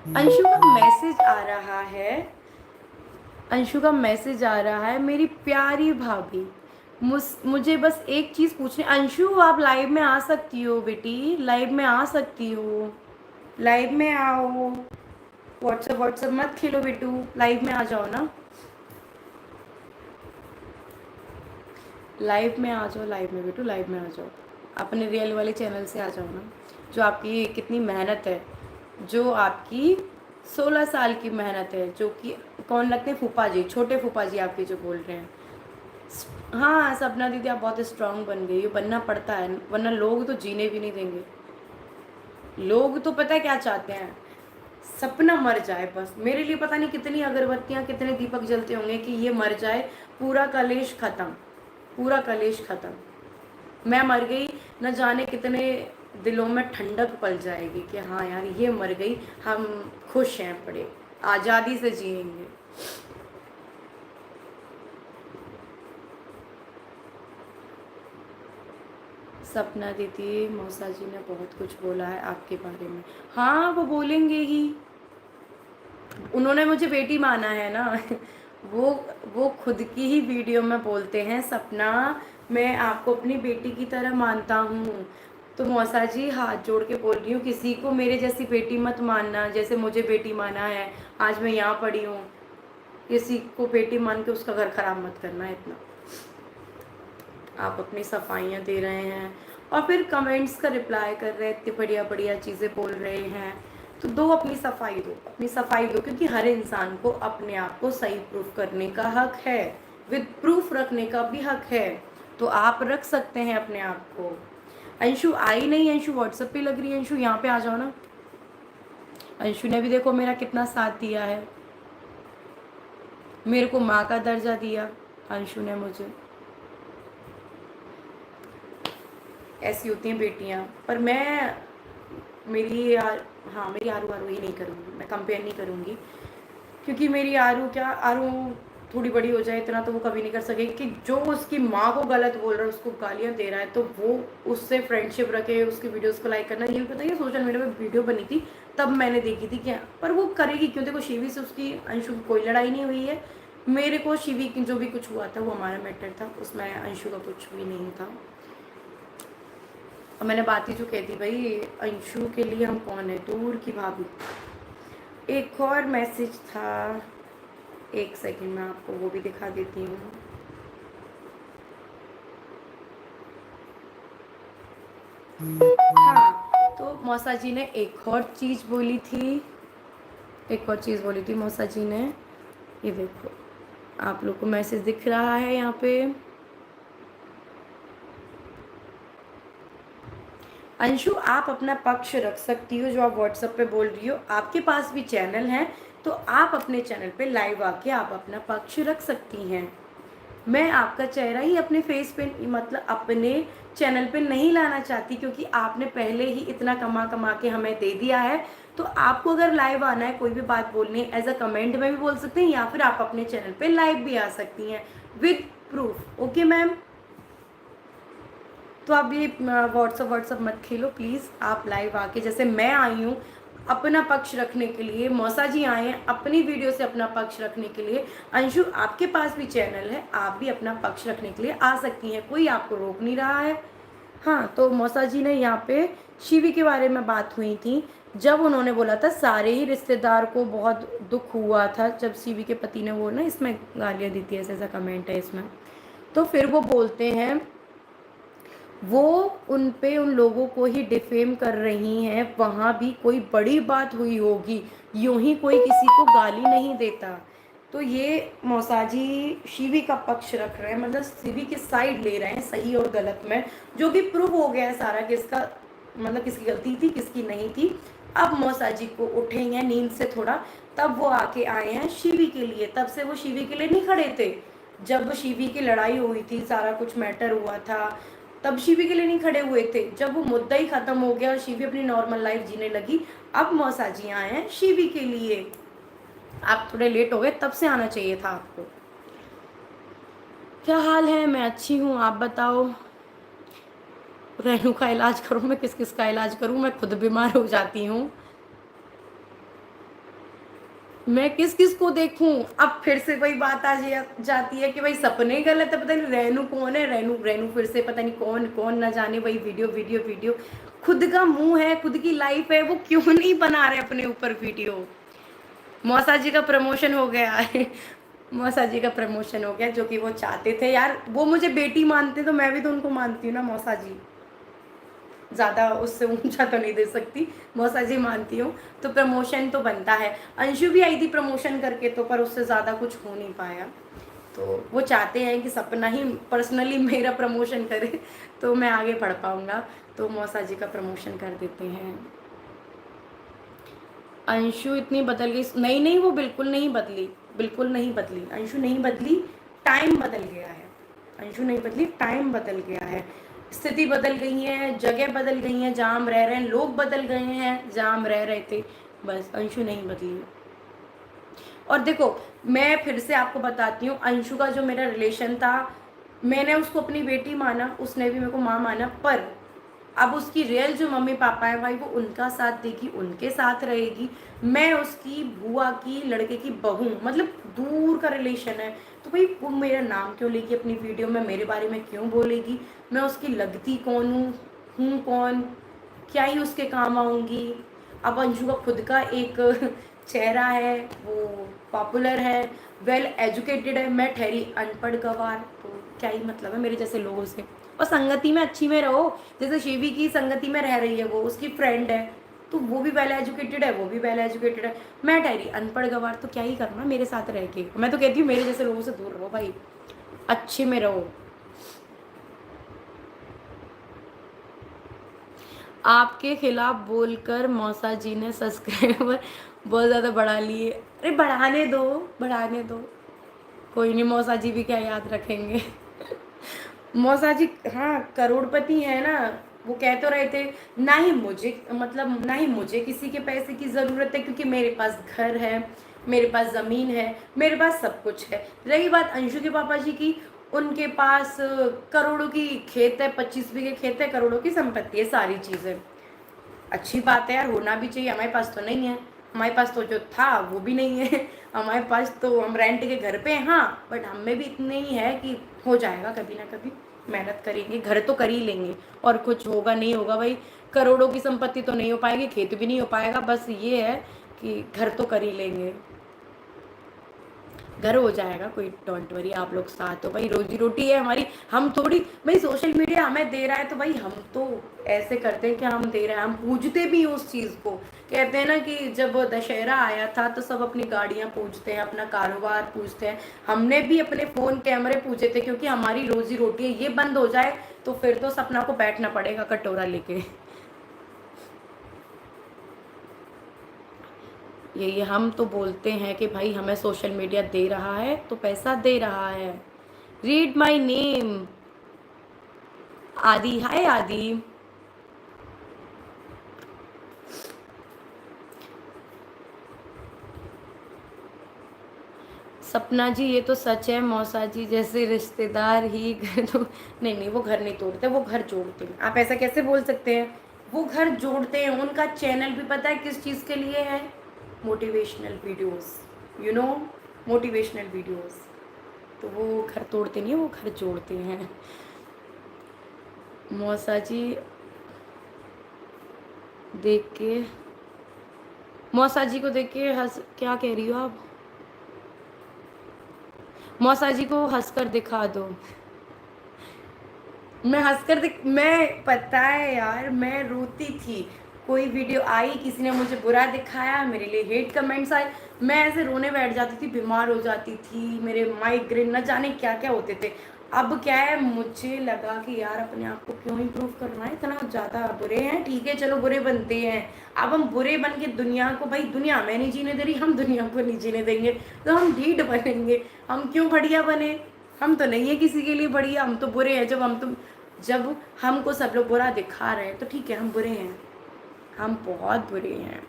अंशु का मैसेज आ रहा है, अंशु का मैसेज आ रहा है, मेरी प्यारी भाभी, मुझे बस एक चीज़ पूछनी। अंशु, आप लाइव में आ सकती हो बेटी, लाइव में आ सकती हो, लाइव में आओ। व्हाट्सअप व्हाट्सअप मत खेलो बेटू, लाइव में आ जाओ ना, लाइव में आ जाओ, लाइव में बेटू, लाइव में आ जाओ। अपने रियल वाले चैनल से आ जाओ ना, जो आपकी कितनी मेहनत है, जो आपकी 16 साल की मेहनत है, जो कि कौन लगते हैं, फूफा जी, छोटे फूफा जी आपके जो बोल रहे हैं। हाँ सपना दीदी, आप बहुत स्ट्रांग बन गई हो, बनना पड़ता है, वरना लोग तो जीने भी नहीं देंगे। लोग तो पता है क्या चाहते हैं, सपना मर जाए बस। मेरे लिए पता नहीं कितनी अगरबत्तियाँ, कितने दीपक जलते होंगे कि ये मर जाए, पूरा कलेश खत्म, पूरा कलेश खत्म। मैं मर गई, न जाने कितने दिलों में ठंडक पल जाएगी कि हाँ यार ये मर गई, हम खुश हैं, बड़े आज़ादी से जिएंगे। सपना दीदी, मौसा जी ने बहुत कुछ बोला है आपके बारे में। हाँ वो बोलेंगे ही, उन्होंने मुझे बेटी माना है ना। वो वो खुद की ही वीडियो में बोलते हैं, सपना मैं आपको अपनी बेटी की तरह मानता हूँ। तो मौसा जी हाथ जोड़ के बोल रही हूँ, किसी को मेरे जैसी बेटी मत मानना, जैसे मुझे बेटी माना है, आज मैं यहाँ पड़ी हूँ। किसी को बेटी मान के उसका घर खराब मत करना इतना। आप अपनी सफाइयाँ दे रहे हैं और फिर कमेंट्स का रिप्लाई कर रहे हैं, इतनी बढ़िया बढ़िया चीज़ें बोल रहे हैं, तो दो अपनी सफाई दो, अपनी सफाई दो, क्योंकि हर इंसान को अपने आप को सही प्रूफ करने का हक है, विद प्रूफ रखने का भी हक है, तो आप रख सकते हैं अपने आप को। अंशु आई नहीं, अंशु व्हाट्सएप पे लग रही है, अंशु यहाँ पे आ जाओ ना। अंशु ने भी देखो मेरा कितना साथ दिया है, मेरे को माँ का दर्जा दिया अंशु ने मुझे। ऐसी होती हैं बेटियाँ, पर मैं मेरी यार, हाँ मेरी आरू आरू ही नहीं करूँगी, मैं कंपेयर नहीं करूँगी, क्योंकि मेरी आरू क्या, आरू थोड़ी बड़ी हो जाए इतना तो वो कभी नहीं कर सकेगी कि जो उसकी माँ को गलत बोल रहा है, उसको गालियाँ दे रहा है, तो वो उससे फ्रेंडशिप रखे, उसकी वीडियोस को लाइक करना। ये पता है सोशल मीडिया में वीडियो बनी थी तब मैंने देखी थी क्या, पर वो करेगी क्यों? देखो शिवी से उसकी अंशु की कोई लड़ाई नहीं हुई है, मेरे को शिवी की जो भी कुछ हुआ था वो हमारा मैटर था, उसमें अंशु का कुछ भी नहीं था। और मैंने बात ही जो कहती भाई, अंशु के लिए हम कौन है, दूर की भाभी। एक और मैसेज था, एक सेकंड में आपको वो भी दिखा देती हूँ। हाँ, तो मौसा जी ने एक और चीज़ बोली थी, एक और चीज़ बोली थी मौसा जी ने, ये देखो आप लोग को मैसेज दिख रहा है यहाँ पे। अंशु आप अपना पक्ष रख सकती हो, जो आप व्हाट्सएप पे बोल रही हो, आपके पास भी चैनल है, तो आप अपने चैनल पे लाइव आके आप अपना पक्ष रख सकती हैं। मैं आपका चेहरा ही अपने फेस पे, मतलब अपने चैनल पे नहीं लाना चाहती, क्योंकि आपने पहले ही इतना कमा कमा के हमें दे दिया है। तो आपको अगर लाइव आना है, कोई भी बात बोलनी है, एज अ कमेंट में भी बोल सकते हैं, या फिर आप अपने चैनल पे लाइव भी आ सकती हैं विद प्रूफ। ओके मैम, तो आप ये व्हाट्सअप मत खेलो प्लीज़, आप लाइव आके, जैसे मैं आई हूँ अपना पक्ष रखने के लिए, मौसा जी आए हैं अपनी वीडियो से अपना पक्ष रखने के लिए, अंशु आपके पास भी चैनल है, आप भी अपना पक्ष रखने के लिए आ सकती हैं, कोई आपको रोक नहीं रहा है। हाँ, तो मौसा जी ने यहाँ पे शिवी के बारे में बात हुई थी, जब उन्होंने बोला था सारे ही रिश्तेदार को बहुत दुख हुआ था जब शिवी के पति ने वो ना, इसमें गालियाँ दी थी, ऐसा ऐसा कमेंट है इसमें, तो फिर वो बोलते हैं, वो उन पे उन लोगों को ही डिफेम कर रही हैं, वहाँ भी कोई बड़ी बात हुई होगी, यूं ही कोई किसी को गाली नहीं देता। तो ये मौसाजी शिवी का पक्ष रख रहे हैं, मतलब शिवी की साइड ले रहे हैं सही और गलत में, जो कि प्रूव हो गया है सारा कि इसका मतलब किसकी गलती थी किसकी नहीं थी। अब मौसाजी को उठेंगे नींद से थोड़ा, तब वो आके आए हैं शिवी के लिए, तब से वो शिवी के लिए नहीं खड़े थे। जब शिवी की लड़ाई हुई थी, सारा कुछ मैटर हुआ था, तब शिवी के लिए नहीं खड़े हुए थे। जब वो मुद्दा ही खत्म हो गया और शिवी अपनी नॉर्मल लाइफ जीने लगी, अब मौसाजी आए हैं शिवी के लिए। आप थोड़े लेट हो गए, तब से आना चाहिए था आपको। क्या हाल है? मैं अच्छी हूँ, आप बताओ। रेनू का इलाज करूँ? मैं किस किस का इलाज करूँ, मैं खुद बीमार हो जाती हूँ। मैं किस किस को देखूं? अब फिर से वही बात आ जाती है कि भाई सपने गलत है, पता नहीं रेनू कौन है, रेनू रेनू फिर से पता नहीं कौन कौन ना जाने, वही वीडियो वीडियो वीडियो। खुद का मुंह है, खुद की लाइफ है, वो क्यों नहीं बना रहे अपने ऊपर वीडियो? मौसा जी का प्रमोशन हो गया है। मौसा जी का प्रमोशन हो गया, जो कि वो चाहते थे यार। वो मुझे बेटी मानते तो मैं भी तो उनको मानती हूँ ना मौसा जी, ज़्यादा उससे ऊंचा तो नहीं दे सकती, मौसा जी मानती हूँ। तो प्रमोशन तो बनता है। अंशु भी आई थी प्रमोशन करके तो, पर उससे ज़्यादा कुछ हो नहीं पाया। तो वो चाहते हैं कि सपना ही पर्सनली मेरा प्रमोशन करे तो मैं आगे पढ़ पाऊँगा, तो मौसा जी का प्रमोशन कर देते हैं। अंशु इतनी बदल गई? नहीं नहीं, वो बिल्कुल नहीं बदली, बिल्कुल नहीं बदली, अंशु नहीं बदली, टाइम बदल गया है। अंशु नहीं बदली, टाइम बदल गया है, स्थिति बदल गई है, जगह बदल गई है, जहाँ हम रह रहे हैं लोग बदल गए हैं, जहाँ हम रह रहे थे, बस अंशु नहीं बदली। और देखो, मैं फिर से आपको बताती हूँ, अंशु का जो मेरा रिलेशन था, मैंने उसको अपनी बेटी माना, उसने भी मेरे को माँ माना, पर अब उसकी रियल जो मम्मी पापा है भाई, वो उनका साथ देगी, उनके साथ रहेगी। मैं उसकी बुआ की लड़के की बहू, मतलब दूर का रिलेशन है, तो भाई वो मेरा नाम क्यों लेगी अपनी वीडियो में, मेरे बारे में क्यों बोलेगी? मैं उसकी लगती कौन हूँ कौन, क्या ही उसके काम आऊँगी? अब अंशु का खुद का एक चेहरा है, वो पॉपुलर है, वेल एजुकेटेड है, मैं ठहरी अनपढ़ गवार, तो क्या ही मतलब है मेरे जैसे लोगों से? और संगति में अच्छी में रहो, जैसे शिवी की संगति में रह रही है, वो उसकी फ्रेंड है, तो वो भी वेल एजुकेटेड है, वो भी वेल एजुकेटेड है, मैं ठहरी अनपढ़ गवार, तो क्या ही करना मेरे साथ रह के? मैं तो कहती हूँ मेरे जैसे लोगों से दूर रहो भाई, अच्छे में रहो। आपके खिलाफ बोलकर मौसा जी ने सब्सक्राइबर बहुत ज़्यादा बढ़ा लिए। अरे बढ़ाने दो, बढ़ाने दो, कोई नहीं, मौसा जी भी क्या याद रखेंगे। मौसा जी हाँ करोड़पति है ना, वो कह तो रहे थे, ना ही मुझे, मतलब ना ही मुझे किसी के पैसे की ज़रूरत है, क्योंकि मेरे पास घर है, मेरे पास ज़मीन है, मेरे पास सब कुछ है। रही बात अंशु के पापा जी की, उनके पास करोड़ों की खेत है, 25 बीघे खेत है, करोड़ों की संपत्ति है, सारी चीज़ें अच्छी बात है यार, होना भी चाहिए। हमारे पास तो नहीं है, हमारे पास तो जो था वो भी नहीं है। हमारे पास तो हम रेंट के घर पे हैं, हाँ, बट हम में भी इतने ही है कि हो जाएगा कभी ना कभी, मेहनत करेंगे, घर तो कर ही लेंगे, और कुछ होगा नहीं होगा भाई। करोड़ों की संपत्ति तो नहीं हो पाएगी, खेत भी नहीं हो पाएगा, बस ये है कि घर तो कर ही लेंगे, घर हो जाएगा, कोई डोंट वरी, आप लोग साथ हो भाई, रोजी रोटी है हमारी, हम थोड़ी भाई सोशल मीडिया हमें दे रहा है तो भाई हम तो ऐसे करते हैं कि हम दे रहे हैं, हम पूजते भी उस चीज़ को। कहते हैं ना कि जब दशहरा आया था तो सब अपनी गाड़ियाँ पूजते हैं, अपना कारोबार पूजते हैं, हमने भी अपने फ़ोन कैमरे पूजे थे, क्योंकि हमारी रोजी रोटी है, ये बंद हो जाए तो फिर तो सपना को बैठना पड़ेगा कटोरा लेके। यही हम तो बोलते हैं कि भाई हमें सोशल मीडिया दे रहा है तो पैसा दे रहा है। रीड माई नेम, आदि, हाय आदि। सपना जी ये तो सच है, मौसा जी जैसे रिश्तेदार ही घर तो नहीं नहीं, वो घर नहीं तोड़ते, वो घर जोड़ते हैं। आप ऐसा कैसे बोल सकते हैं? वो घर जोड़ते हैं, उनका चैनल भी पता है किस चीज़ के लिए है? Motivational videos, you know, motivational videos. तो वो घर तोड़ते नहीं है, वो घर जोड़ते हैं। मौसा जी देख के, मौसा जी को देख के हंस, क्या कह रही हो आप? मौसा जी को हंसकर दिखा दो। मैं हंसकर देख, मैं पता है यार मैं रोती थी, कोई वीडियो आई किसी ने मुझे बुरा दिखाया, मेरे लिए हेट कमेंट्स आए, मैं ऐसे रोने बैठ जाती थी, बीमार हो जाती थी, मेरे माइग्रेन न जाने क्या क्या होते थे। अब क्या है, मुझे लगा कि यार अपने आप को क्यों इम्प्रूव करना है, इतना ज़्यादा बुरे हैं, ठीक है चलो बुरे बनते हैं। अब हम बुरे बन के दुनिया को, भाई दुनिया में नहीं जीने दे रही, हम दुनिया को नहीं जीने देंगे, तो हम ढीठ बनेंगे। हम क्यों बढ़िया बने, हम तो नहीं है किसी के लिए बढ़िया, हम तो बुरे हैं। जब हमको सब लोग बुरा दिखा रहे हैं तो ठीक है हम बुरे हैं, हम बहुत बुरे हैं।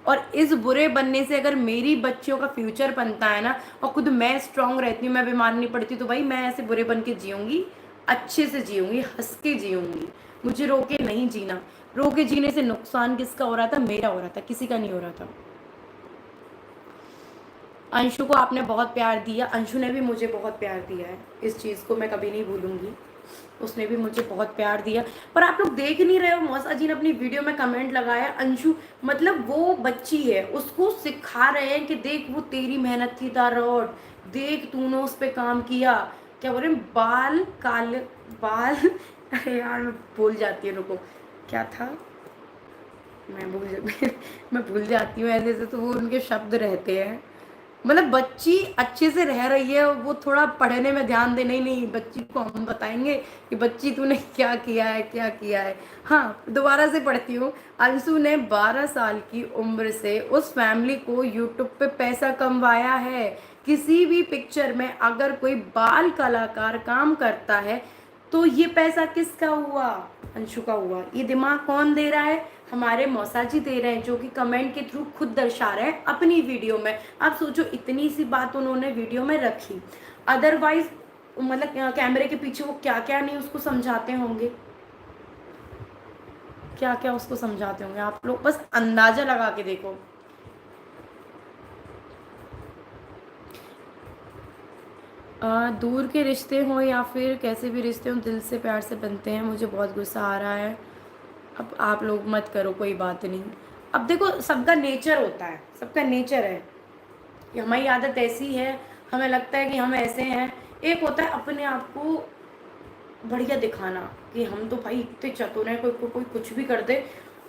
और इस बुरे बनने से अगर मेरी बच्चियों का फ्यूचर बनता है ना, और खुद मैं स्ट्रांग रहती हूँ, मैं बीमार नहीं पड़ती, तो भाई मैं ऐसे बुरे बन के जीऊँगी, अच्छे से जीऊँगी, हंस के जीऊँगी। मुझे रो के नहीं जीना। रो के जीने से नुकसान किसका हो रहा था, मेरा हो रहा था, किसी का नहीं हो रहा था। अंशु को आपने बहुत प्यार दिया, अंशु ने भी मुझे बहुत प्यार दिया है, इस चीज़ को मैं कभी नहीं भूलूंगी। उसने भी मुझे बहुत प्यार दिया। पर आप लोग देख नहीं रहे हो, मौसा जी ने अपनी वीडियो में कमेंट लगाया, अंशु मतलब वो बच्ची है, उसको सिखा रहे हैं कि देख वो तेरी मेहनत थी तारौट, देख तूने उस पर काम किया। क्या बोल रहे हैं, बाल काल बाल अरे यार मैं भूल जाती हूँ, रुको क्या था, मैं भूल जाती हूँ, ऐसे ऐसे तो वो उनके शब्द रहते हैं। मतलब बच्ची अच्छे से रह रही है, वो थोड़ा पढ़ने में ध्यान दे। नहीं नहीं, बच्ची को हम बताएंगे कि बच्ची तूने क्या किया है, क्या किया है। हाँ दोबारा से पढ़ती हूँ। अंशु ने 12 साल की उम्र से उस फैमिली को यूट्यूब पे पैसा कमवाया है। किसी भी पिक्चर में अगर कोई बाल कलाकार काम करता है तो ये पैसा किसका हुआ, अंशु का हुआ। ये दिमाग कौन दे रहा है, हमारे मौसा जी दे रहे हैं, जो कि कमेंट के थ्रू खुद दर्शा रहे हैं अपनी वीडियो में। आप सोचो इतनी सी बात उन्होंने वीडियो में रखी, अदरवाइज मतलब कैमरे के पीछे वो क्या क्या नहीं उसको समझाते होंगे, क्या क्या उसको समझाते होंगे। आप लोग बस अंदाजा लगा के देखो। दूर के रिश्ते हों या फिर कैसे भी रिश्ते हों, दिल से प्यार से बनते हैं। मुझे बहुत गुस्सा आ रहा है, अब आप लोग मत करो, कोई बात नहीं। अब देखो सबका नेचर होता है, सबका नेचर है कि हमारी आदत ऐसी है, हमें लगता है कि हम ऐसे हैं। एक होता है अपने आप को बढ़िया दिखाना कि हम तो भाई इतने चतुर हैं, कोई कुछ भी कर दे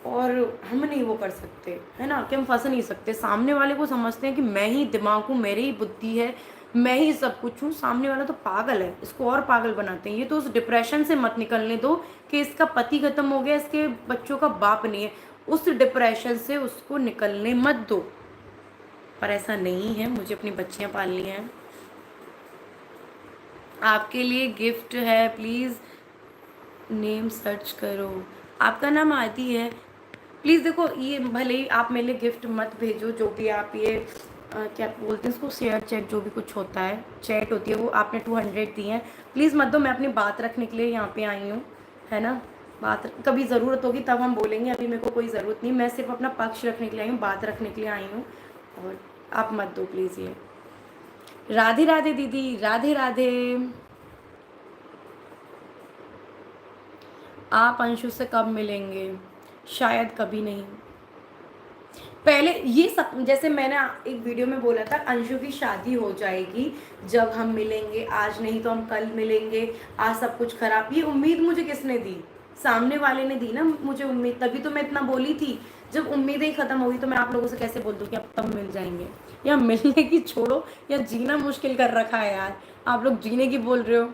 और हम नहीं वो कर सकते, है ना, कि हम फंस नहीं सकते। सामने वाले को समझते हैं कि मैं ही दिमाग हूँ, मेरी ही बुद्धि है, मैं ही सब कुछ हूँ। सामने वाला तो पागल है, इसको और पागल बनाते हैं। ये तो उस डिप्रेशन से मत निकलने दो कि इसका पति खत्म हो गया, इसके बच्चों का बाप नहीं है, उस डिप्रेशन से उसको निकलने मत दो। पर ऐसा नहीं है, मुझे अपनी बच्चियाँ पालनी हैं। आपके लिए गिफ्ट है, प्लीज़ नेम सर्च करो। आपका नाम आदि है, प्लीज़ देखो ये भले ही आप मेरे लिए गिफ्ट मत भेजो, जो भी आप ये क्या बोलते हैं इसको, शेयर चैट जो भी कुछ होता है, चैट होती है, वो आपने 200 दी हैं, प्लीज़ मत दो। मैं अपनी बात रखने के लिए यहाँ पे आई हूँ, है ना। बात कभी ज़रूरत होगी तब हम बोलेंगे, अभी मेरे को कोई ज़रूरत नहीं, मैं सिर्फ अपना पक्ष रखने के लिए आई हूँ, बात रखने के लिए आई हूँ। और आप मत दो प्लीज़ ये। राधे राधे दीदी, राधे राधे। आप अंशु से कब मिलेंगे, शायद कभी नहीं। पहले ये सब, जैसे मैंने एक वीडियो में बोला था, अंशु की शादी हो जाएगी जब हम मिलेंगे, आज नहीं तो हम कल मिलेंगे, आज सब कुछ खराब। ये उम्मीद मुझे किसने दी, सामने वाले ने दी ना मुझे उम्मीद, तभी तो मैं इतना बोली थी। जब उम्मीदें ही खत्म होगी तो मैं आप लोगों से कैसे बोल दूँ कि अब तब मिल जाएंगे। या मिलने की छोड़ो, या जीना मुश्किल कर रखा है यार, आप लोग जीने की बोल रहे हो।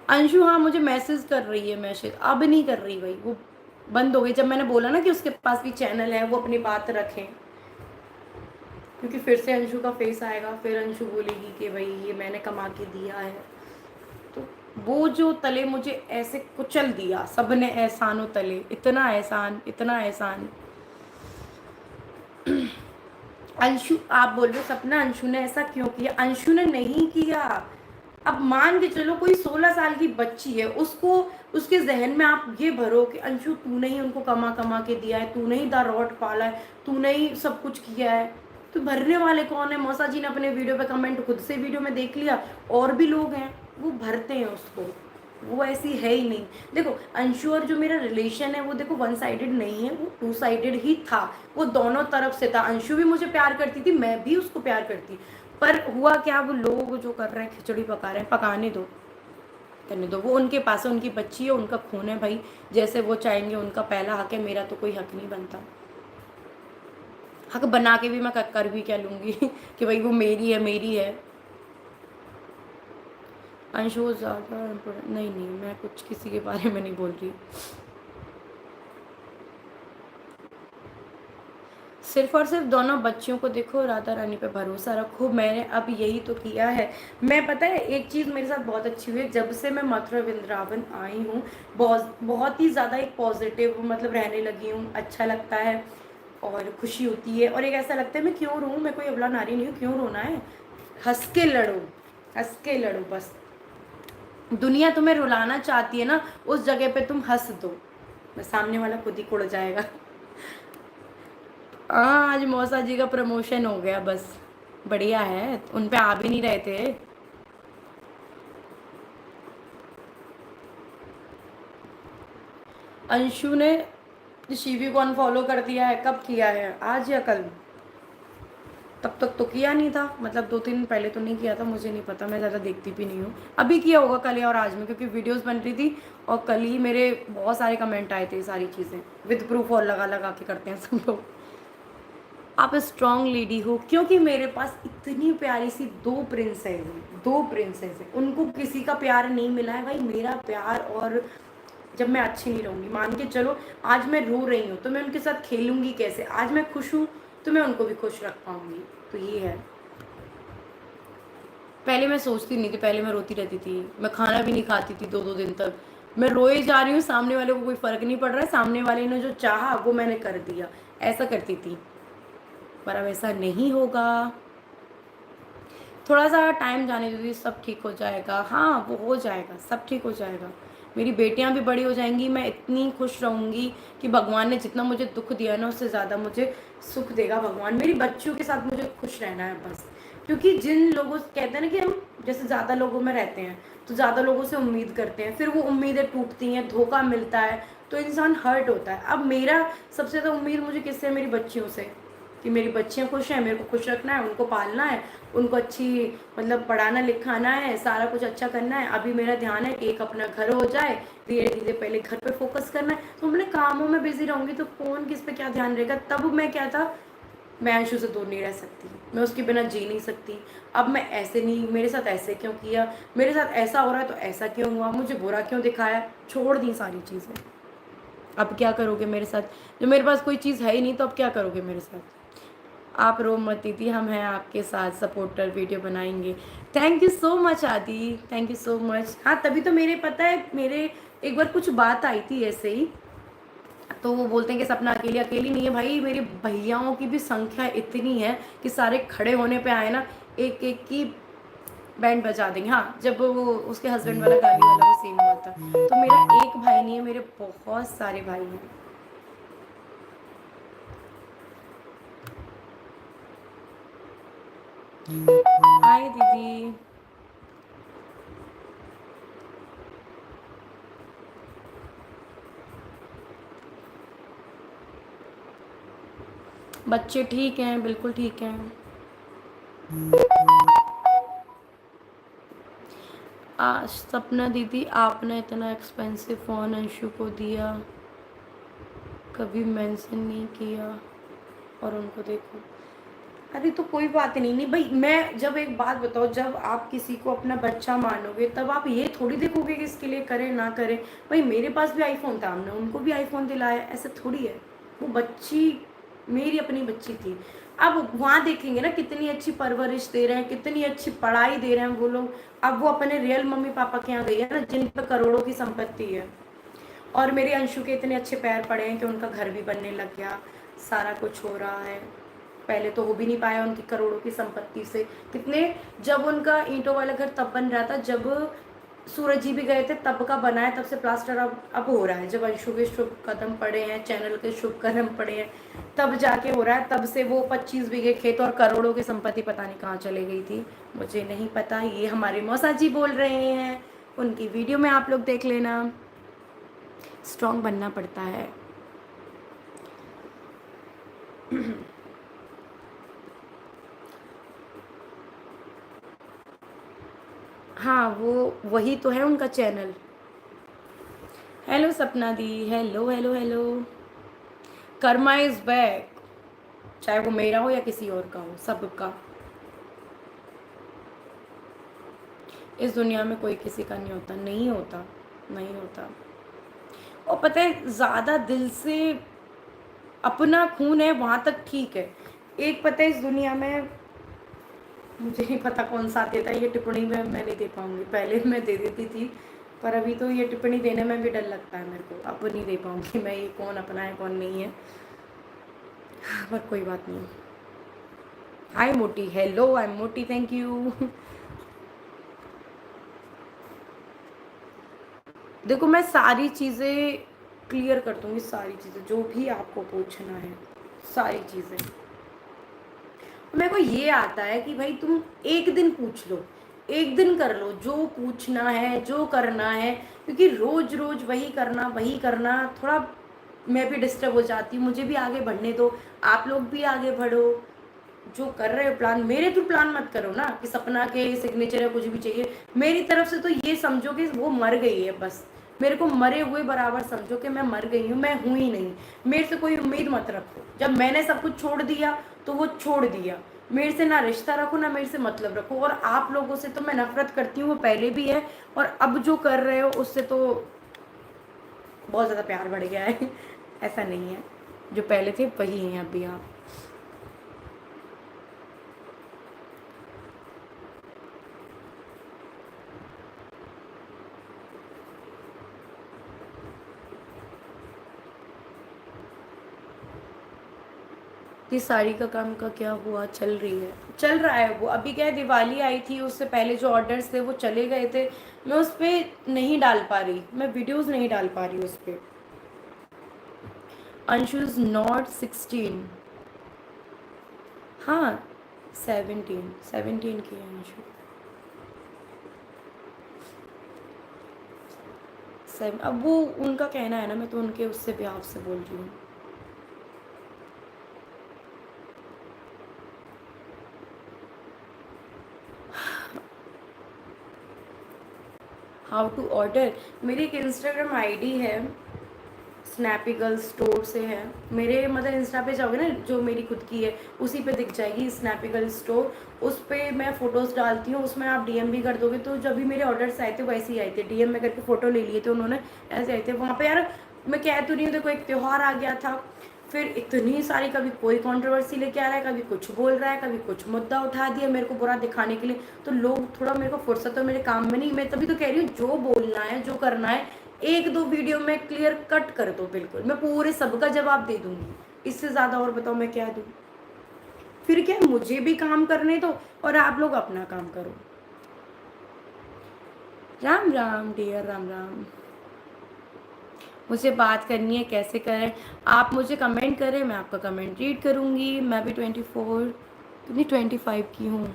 अंशु हाँ मुझे मैसेज कर रही है, मैसेज अब नहीं कर रही भाई, वो बंद हो गई जब मैंने बोला ना कि उसके पास भी चैनल है, वो अपनी बात रखें। क्योंकि फिर से अंशु का फेस आएगा, फिर अंशु बोलेगी कि भाई ये मैंने कमा के दिया है। तो वो जो तले मुझे ऐसे कुचल दिया सबने, एहसानों तले, इतना एहसान, इतना एहसान। अंशु आप बोल रहे हो सपना अंशु ने ऐसा क्यों किया, अंशु ने नहीं किया। अब मान के चलो कोई 16 साल की बच्ची है, उसको उसके जहन में आप ये भरो कि अंशु तूने ही उनको कमा कमा के दिया है, तूने ही द रॉट पाला है, तूने ही सब कुछ किया है, तो भरने वाले कौन है। मौसा जी ने अपने वीडियो पे कमेंट खुद से वीडियो में देख लिया, और भी लोग हैं वो भरते हैं उसको, वो ऐसी है ही नहीं। देखो अंशु और जो मेरा रिलेशन है वो देखो 1 साइडेड नहीं है, वो 2 साइडेड ही था, वो दोनों तरफ से था। अंशु भी मुझे प्यार करती थी, मैं भी उसको प्यार करती, पर हुआ क्या, वो लोग जो कर रहे हैं खिचड़ी पका रहे हैं, पकाने दो। करने दो, वो उनके पास है, उनकी बच्ची है, उनका खून है भाई, जैसे वो चाहेंगे उनका पहला हक है, मेरा तो कोई हक नहीं बनता। हक बना के भी मैं कर भी क्या लूँगी कि भाई वो मेरी है, मेरी है। अंशु ज़्यादा इम्पोर्टेंट नहीं, नहीं मैं कुछ किसी के बारे में नहीं बोल रही। सिर्फ और सिर्फ दोनों बच्चियों को देखो, राधा रानी पे भरोसा रखो। मैंने अब यही तो किया है। मैं पता है एक चीज़ मेरे साथ बहुत अच्छी हुई है, जब से मैं मथुरा वृंदावन आई हूँ, बहुत बहुत ही ज़्यादा एक पॉजिटिव मतलब रहने लगी हूँ। अच्छा लगता है और खुशी होती है, और एक ऐसा लगता है मैं क्यों रोऊँ, मैं कोई अबला नारी नहीं हूँ, क्यों रोना है। हंस के लड़ो, हंस के लड़ो बस। दुनिया तुम्हें रुलाना चाहती है ना, उस जगह पे तुम हंस दो, सामने वाला खुद ही उड़ जाएगा। हाँ, आज मौसा जी का प्रमोशन हो गया, बस बढ़िया है। उन पे आ भी नहीं रहे थे। अंशु ने शिवी को अनफॉलो कर दिया है, कब किया है, आज या कल? तब तक तो किया नहीं था, मतलब 2-3 दिन पहले तो नहीं किया था, मुझे नहीं पता, मैं ज़्यादा देखती भी नहीं हूँ। अभी किया होगा कल और आज में, क्योंकि वीडियोस बन रही थी और कल ही मेरे बहुत सारे कमेंट आए थे, सारी चीज़ें विद प्रूफ और लगा लगा के करते हैं सब लोग। आप स्ट्रॉन्ग लेडी हो, क्योंकि मेरे पास इतनी प्यारी सी 2 प्रिंसेस हैं, 2 प्रिंसेस हैं, उनको किसी का प्यार नहीं मिला है भाई, मेरा प्यार। और जब मैं अच्छी नहीं रहूँगी, मान के चलो आज मैं रो रही हूँ तो मैं उनके साथ खेलूँगी कैसे, आज मैं खुश हूँ तो मैं उनको भी खुश रख पाऊँगी। तो ये है। पहले मैं सोचती नहीं थी, पहले मैं रोती रहती थी, मैं खाना भी नहीं खाती थी 2-2 दिन तक। मैं रोए जा रही हूँ, सामने वाले को कोई फ़र्क नहीं पड़ रहा है, सामने वाले ने जो चाहा वो मैंने कर दिया, ऐसा करती थी। पर अब ऐसा नहीं होगा, थोड़ा सा टाइम जाने दीजिए, सब ठीक हो जाएगा। हाँ वो हो जाएगा, सब ठीक हो जाएगा। मेरी बेटियां भी बड़ी हो जाएंगी, मैं इतनी खुश रहूँगी कि भगवान ने जितना मुझे दुख दिया ना, उससे ज़्यादा मुझे सुख देगा भगवान। मेरी बच्चियों के साथ मुझे खुश रहना है बस। क्योंकि जिन लोगों से कहते हैं ना कि हम जैसे ज़्यादा लोगों में रहते हैं तो ज़्यादा लोगों से उम्मीद करते हैं, फिर वो उम्मीदें टूटती हैं, धोखा मिलता है, तो इंसान हर्ट होता है। अब मेरा सबसे ज़्यादा उम्मीद मुझे किससे है, मेरी बच्चियों से, कि मेरी बच्चियाँ खुश हैं, मेरे को खुश रखना है, उनको पालना है, उनको अच्छी मतलब पढ़ाना लिखाना है, सारा कुछ अच्छा करना है। अभी मेरा ध्यान है कि एक अपना घर हो जाए, धीरे धीरे पहले घर पे फोकस करना है। तो अपने कामों में बिजी रहूँगी तो कौन किस पे क्या ध्यान रहेगा। तब मैं क्या था, मैं अंशु से दूर नहीं रह सकती, मैं उसके बिना जी नहीं सकती। अब मैं ऐसे नहीं, मेरे साथ ऐसे क्यों किया, मेरे साथ ऐसा हो रहा है तो ऐसा क्यों हुआ, मुझे बुरा क्यों दिखाया, छोड़ दी सारी चीज़ें। अब क्या करोगे मेरे साथ, जब मेरे पास कोई चीज़ है ही नहीं, तो अब क्या करोगे मेरे साथ। आप रो मत दीदी, हम हैं आपके साथ, सपोर्टर, वीडियो बनाएंगे। थैंक यू सो मच आदि, थैंक यू सो मच। हाँ तभी तो मेरे पता है, मेरे एक बार कुछ बात आई थी ऐसे ही, तो वो बोलते हैं कि सपना अकेली अकेली नहीं है भाई, मेरी भैयाओं की भी संख्या इतनी है कि सारे खड़े होने पे आए ना, एक एक की बैंड बजा देंगे। हाँ जब वो उसके हस्बैंड वाला गाली वाला वो सीन हुआ था, तो मेरा एक भाई नहीं है, मेरे बहुत सारे भाई हैं। हाय दीदी। बच्चे ठीक हैं, बिल्कुल ठीक हैं। सपना दीदी, आपने इतना एक्सपेंसिव फ़ोन अंशु को दिया, कभी मेंशन नहीं किया, और उनको देखो। अरे तो कोई बात नहीं, नहीं भाई, मैं जब एक बात बताओ, जब आप किसी को अपना बच्चा मानोगे तब आप ये थोड़ी देखोगे कि इसके लिए करें ना करें। भाई मेरे पास भी आईफोन था, हमने उनको भी आईफोन दिलाया, ऐसा थोड़ी है। वो बच्ची मेरी अपनी बच्ची थी। अब वहाँ देखेंगे ना कितनी अच्छी परवरिश दे रहे हैं, कितनी अच्छी पढ़ाई दे रहे हैं वो लोग। अब वो अपने रियल मम्मी पापा के यहाँ गई है ना, जिन पर करोड़ों की संपत्ति है। और मेरे अंशु के इतने अच्छे पैर पड़े हैं कि उनका घर भी बनने लग गया, सारा कुछ हो रहा है। पहले तो हो भी नहीं पाया उनकी करोड़ों की संपत्ति से। कितने, जब उनका ईंटों वाला घर तब बन रहा था जब सूरज जी भी गए थे, तब का बना है, तब से प्लास्टर अब हो रहा है। जब अंशु के शुभ कदम पड़े हैं, चैनल के शुभ कदम पड़े हैं, तब जाके हो रहा है। तब से वो 25 बीघे खेत और करोड़ों की संपत्ति पता नहीं कहाँ चले गई थी, मुझे नहीं पता। ये हमारे मौसा जी बोल रहे हैं, उनकी वीडियो में आप लोग देख लेना। स्ट्रॉन्ग बनना पड़ता है। हाँ, वो वही तो है उनका चैनल। हेलो सपना दी, hello hello hello. Karma is back, चाहे वो मेरा हो या किसी और का हो, सबका। इस दुनिया में कोई किसी का नहीं होता, नहीं होता, नहीं होता। और पता है, ज़्यादा दिल से अपना खून है वहाँ तक ठीक है। एक पता है इस दुनिया में, मुझे नहीं पता कौन सा देता है ये टिप्पणी में, मैं नहीं दे पाऊंगी। पहले मैं दे देती थी, पर अभी तो ये टिप्पणी देने में भी डर लगता है मेरे को। अब नहीं दे पाऊंगी मैं, ये कौन अपना है कौन नहीं है, पर कोई बात नहीं। हाय मोटी, हेलो, आई एम मोटी, थैंक यू। देखो मैं सारी चीज़ें क्लियर कर दूंगी, सारी चीज़ें जो भी आपको पूछना है, सारी चीज़ें। मेरे को ये आता है कि भाई तुम एक दिन पूछ लो, एक दिन कर लो जो पूछना है, जो करना है, क्योंकि रोज रोज वही करना थोड़ा, मैं भी डिस्टर्ब हो जाती हूँ। मुझे भी आगे बढ़ने दो, आप लोग भी आगे बढ़ो। जो कर रहे हो प्लान, मेरे थ्रू प्लान मत करो ना कि सपना के सिग्नेचर या कुछ भी चाहिए। मेरी तरफ से तो ये समझो कि वो मर गई है बस, मेरे को मरे हुए बराबर समझो कि मैं मर गई हूँ, मैं हूँ ही नहीं। मेरे से कोई उम्मीद मत रखो, जब मैंने सब कुछ छोड़ दिया तो वो छोड़ दिया। मेरे से ना रिश्ता रखो ना मेरे से मतलब रखो। और आप लोगों से तो मैं नफरत करती हूँ, वो पहले भी है, और अब जो कर रहे हो उससे तो बहुत ज़्यादा प्यार बढ़ गया है। ऐसा नहीं है, जो पहले थे वही हैं अभी आप। ये साड़ी का काम का क्या हुआ? चल रही है, चल रहा है वो। अभी क्या है, दिवाली आई थी, उससे पहले जो ऑर्डर्स थे वो चले गए थे। मैं उस पर नहीं डाल पा रही, मैं वीडियोस नहीं डाल पा रही उस पर। Anshu is not 16। हाँ, 17 की है अंशु। अब वो उनका कहना है ना, मैं तो उनके उससे भी आपसे बोल रही हूँ। हाउ टू ऑर्डर, मेरी एक इंस्टाग्राम आईडी है, स्नैपी गर्ल स्टोर से है। मेरे मतलब इंस्टा पे जाओगे ना, जो मेरी खुद की है उसी पे दिख जाएगी स्नैपी गर्ल स्टोर। उस पर मैं फ़ोटोज़ डालती हूँ, उसमें आप डीएम भी कर दोगे। तो जब भी मेरे ऑर्डर्स आए थे वैसे ही आए थे, डीएम में करके फ़ोटो ले लिए थे उन्होंने, ऐसे आए थे वहाँ पे। यार मैं कह तो रही हूँ, देखो एक त्यौहार आ गया था, फिर इतनी सारी, कभी कोई कंट्रोवर्सी लेके आ रहा है, कभी कुछ बोल रहा है, कभी कुछ मुद्दा उठा दिया मेरे को बुरा दिखाने के लिए। तो लोग थोड़ा, मेरे को फुर्सत तो मेरे काम में नहीं, मैं तभी तो कह रही हूँ जो बोलना है जो करना है एक दो वीडियो में क्लियर कट कर दो, बिल्कुल मैं पूरे सबका जवाब दे दूंगी। इससे ज़्यादा और बताओ मैं क्या दूँ? फिर क्या, मुझे भी काम करने दो और आप लोग अपना काम करो। राम राम डियर, राम राम। मुझे बात करनी है, कैसे करें? आप मुझे कमेंट करें, मैं आपका कमेंट रीड करूँगी। मैं भी 24 कितनी 25 की हूँ।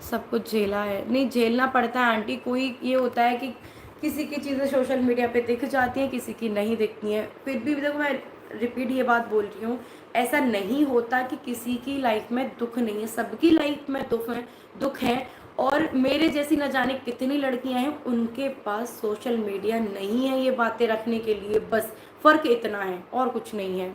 सब कुछ झेला है, नहीं झेलना पड़ता है आंटी। कोई ये होता है कि किसी की चीज़ें सोशल मीडिया पे दिख जाती हैं, किसी की नहीं दिखती हैं। फिर भी देखो, मैं रिपीट ये बात बोल रही हूँ, ऐसा नहीं होता कि किसी की लाइफ में दुख नहीं है, सबकी लाइफ में दुख है। और मेरे जैसी न जाने कितनी लड़कियां हैं, उनके पास सोशल मीडिया नहीं है ये बातें रखने के लिए, बस फ़र्क इतना है और कुछ नहीं है।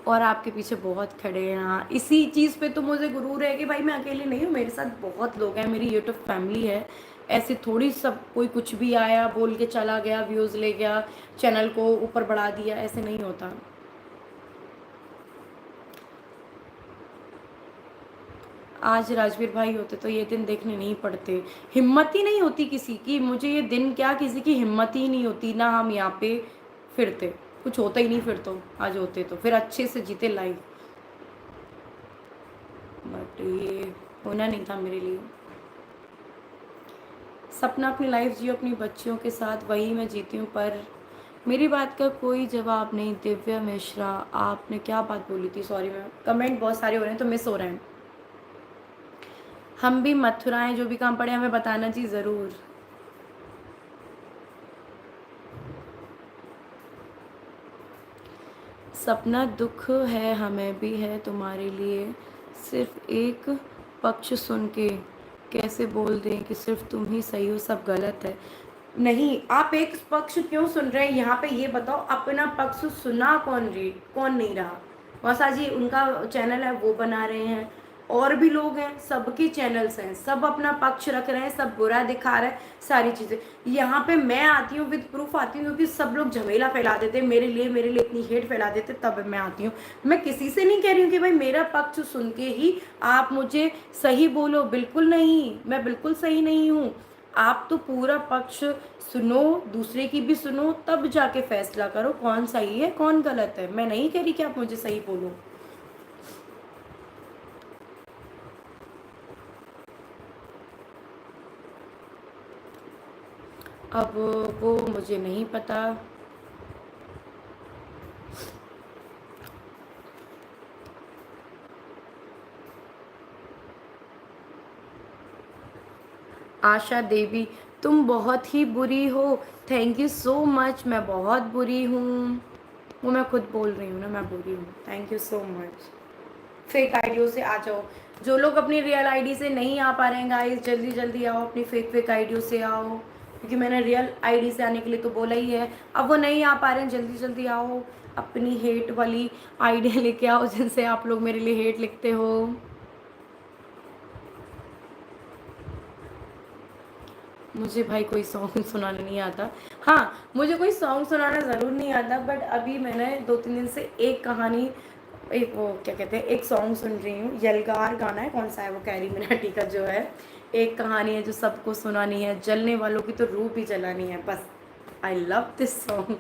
और आपके पीछे बहुत खड़े हैं। हाँ, इसी चीज़ पे तो मुझे गुरूर है कि भाई मैं अकेली नहीं हूँ, मेरे साथ बहुत लोग हैं, मेरी यूट्यूब फैमिली है। ऐसे थोड़ी सब कोई कुछ भी आया बोल के चला गया, व्यूज़ ले गया, चैनल को ऊपर बढ़ा दिया, ऐसे नहीं होता। आज राजवीर भाई होते तो ये दिन देखने नहीं पड़ते। हिम्मत ही नहीं होती किसी की, मुझे ये दिन क्या, किसी की हिम्मत ही नहीं होती ना, हम यहाँ पे फिरते, कुछ होता ही नहीं। फिर तो आज होते तो फिर अच्छे से जीते लाइफ, बट ये होना नहीं था मेरे लिए। सपना अपनी लाइफ जियो अपनी बच्चियों के साथ, वही मैं जीती हूँ, पर मेरी बात का कोई जवाब नहीं। दिव्या मिश्रा, आपने क्या बात बोली थी? सॉरी मैम, कमेंट बहुत सारे हो रहे हैं तो मिस हो रहे हैं। हम भी मथुराएं, जो भी काम पड़े हमें बताना जी ज़रूर। सपना दुख है हमें भी है तुम्हारे लिए, सिर्फ एक पक्ष सुन के कैसे बोल दें कि सिर्फ तुम ही सही हो, सब गलत है। नहीं, आप एक पक्ष क्यों सुन रहे हैं यहाँ पे ये बताओ, अपना पक्ष सुना कौन नहीं रहा। वसा जी उनका चैनल है वो बना रहे हैं, और भी लोग हैं, सबके चैनल्स हैं, सब अपना पक्ष रख रहे हैं, सब बुरा दिखा रहे हैं, सारी चीजें। यहाँ पे मैं आती हूँ विद प्रूफ आती हूँ, क्योंकि सब लोग झमेला फैला देते मेरे लिए इतनी हेट फैला देते, तब मैं आती हूँ। मैं किसी से नहीं कह रही हूँ कि भाई मेरा पक्ष सुन के ही आप मुझे सही बोलो, बिल्कुल नहीं, मैं बिल्कुल सही नहीं हूँ। आप तो पूरा पक्ष सुनो, दूसरे की भी सुनो, तब जाके फैसला करो कौन सही है कौन गलत है। मैं नहीं कह रही कि आप मुझे सही बोलो। अब वो मुझे नहीं पता। आशा देवी, तुम बहुत ही बुरी हो। Thank you so much. मैं बहुत बुरी हूँ, वो मैं खुद बोल रही हूँ ना, मैं बुरी हूँ। Thank you so much. Fake आईडियों से आ जाओ, जो लोग अपनी रियल आईडी से नहीं आ पा रहे हैं गाइस, जल्दी जल्दी आओ, अपनी फेक आईडियों से आओ, क्योंकि मैंने रियल आईडी से आने के लिए तो बोला ही है। अब वो नहीं आ पा रहे हैं, जल्दी जल्दी आओ, अपनी हेट वाली आईडिया लेके आओ जिनसे आप लोग मेरे लिए हेट लिखते हो। मुझे भाई कोई सॉन्ग सुनाना नहीं आता। हाँ, मुझे कोई सॉन्ग सुनाना ज़रूर नहीं आता, बट अभी मैंने 2-3 दिन से एक कहानी, एक वो क्या कहते हैं, एक सॉन्ग सुन रही हूँ। यलगार गाना है, कौन सा है वो, कैरी मिनाटी का जो है। एक कहानी है जो सबको सुनानी है, जलने वालों की तो रूह भी जलानी है, बस। I love this song.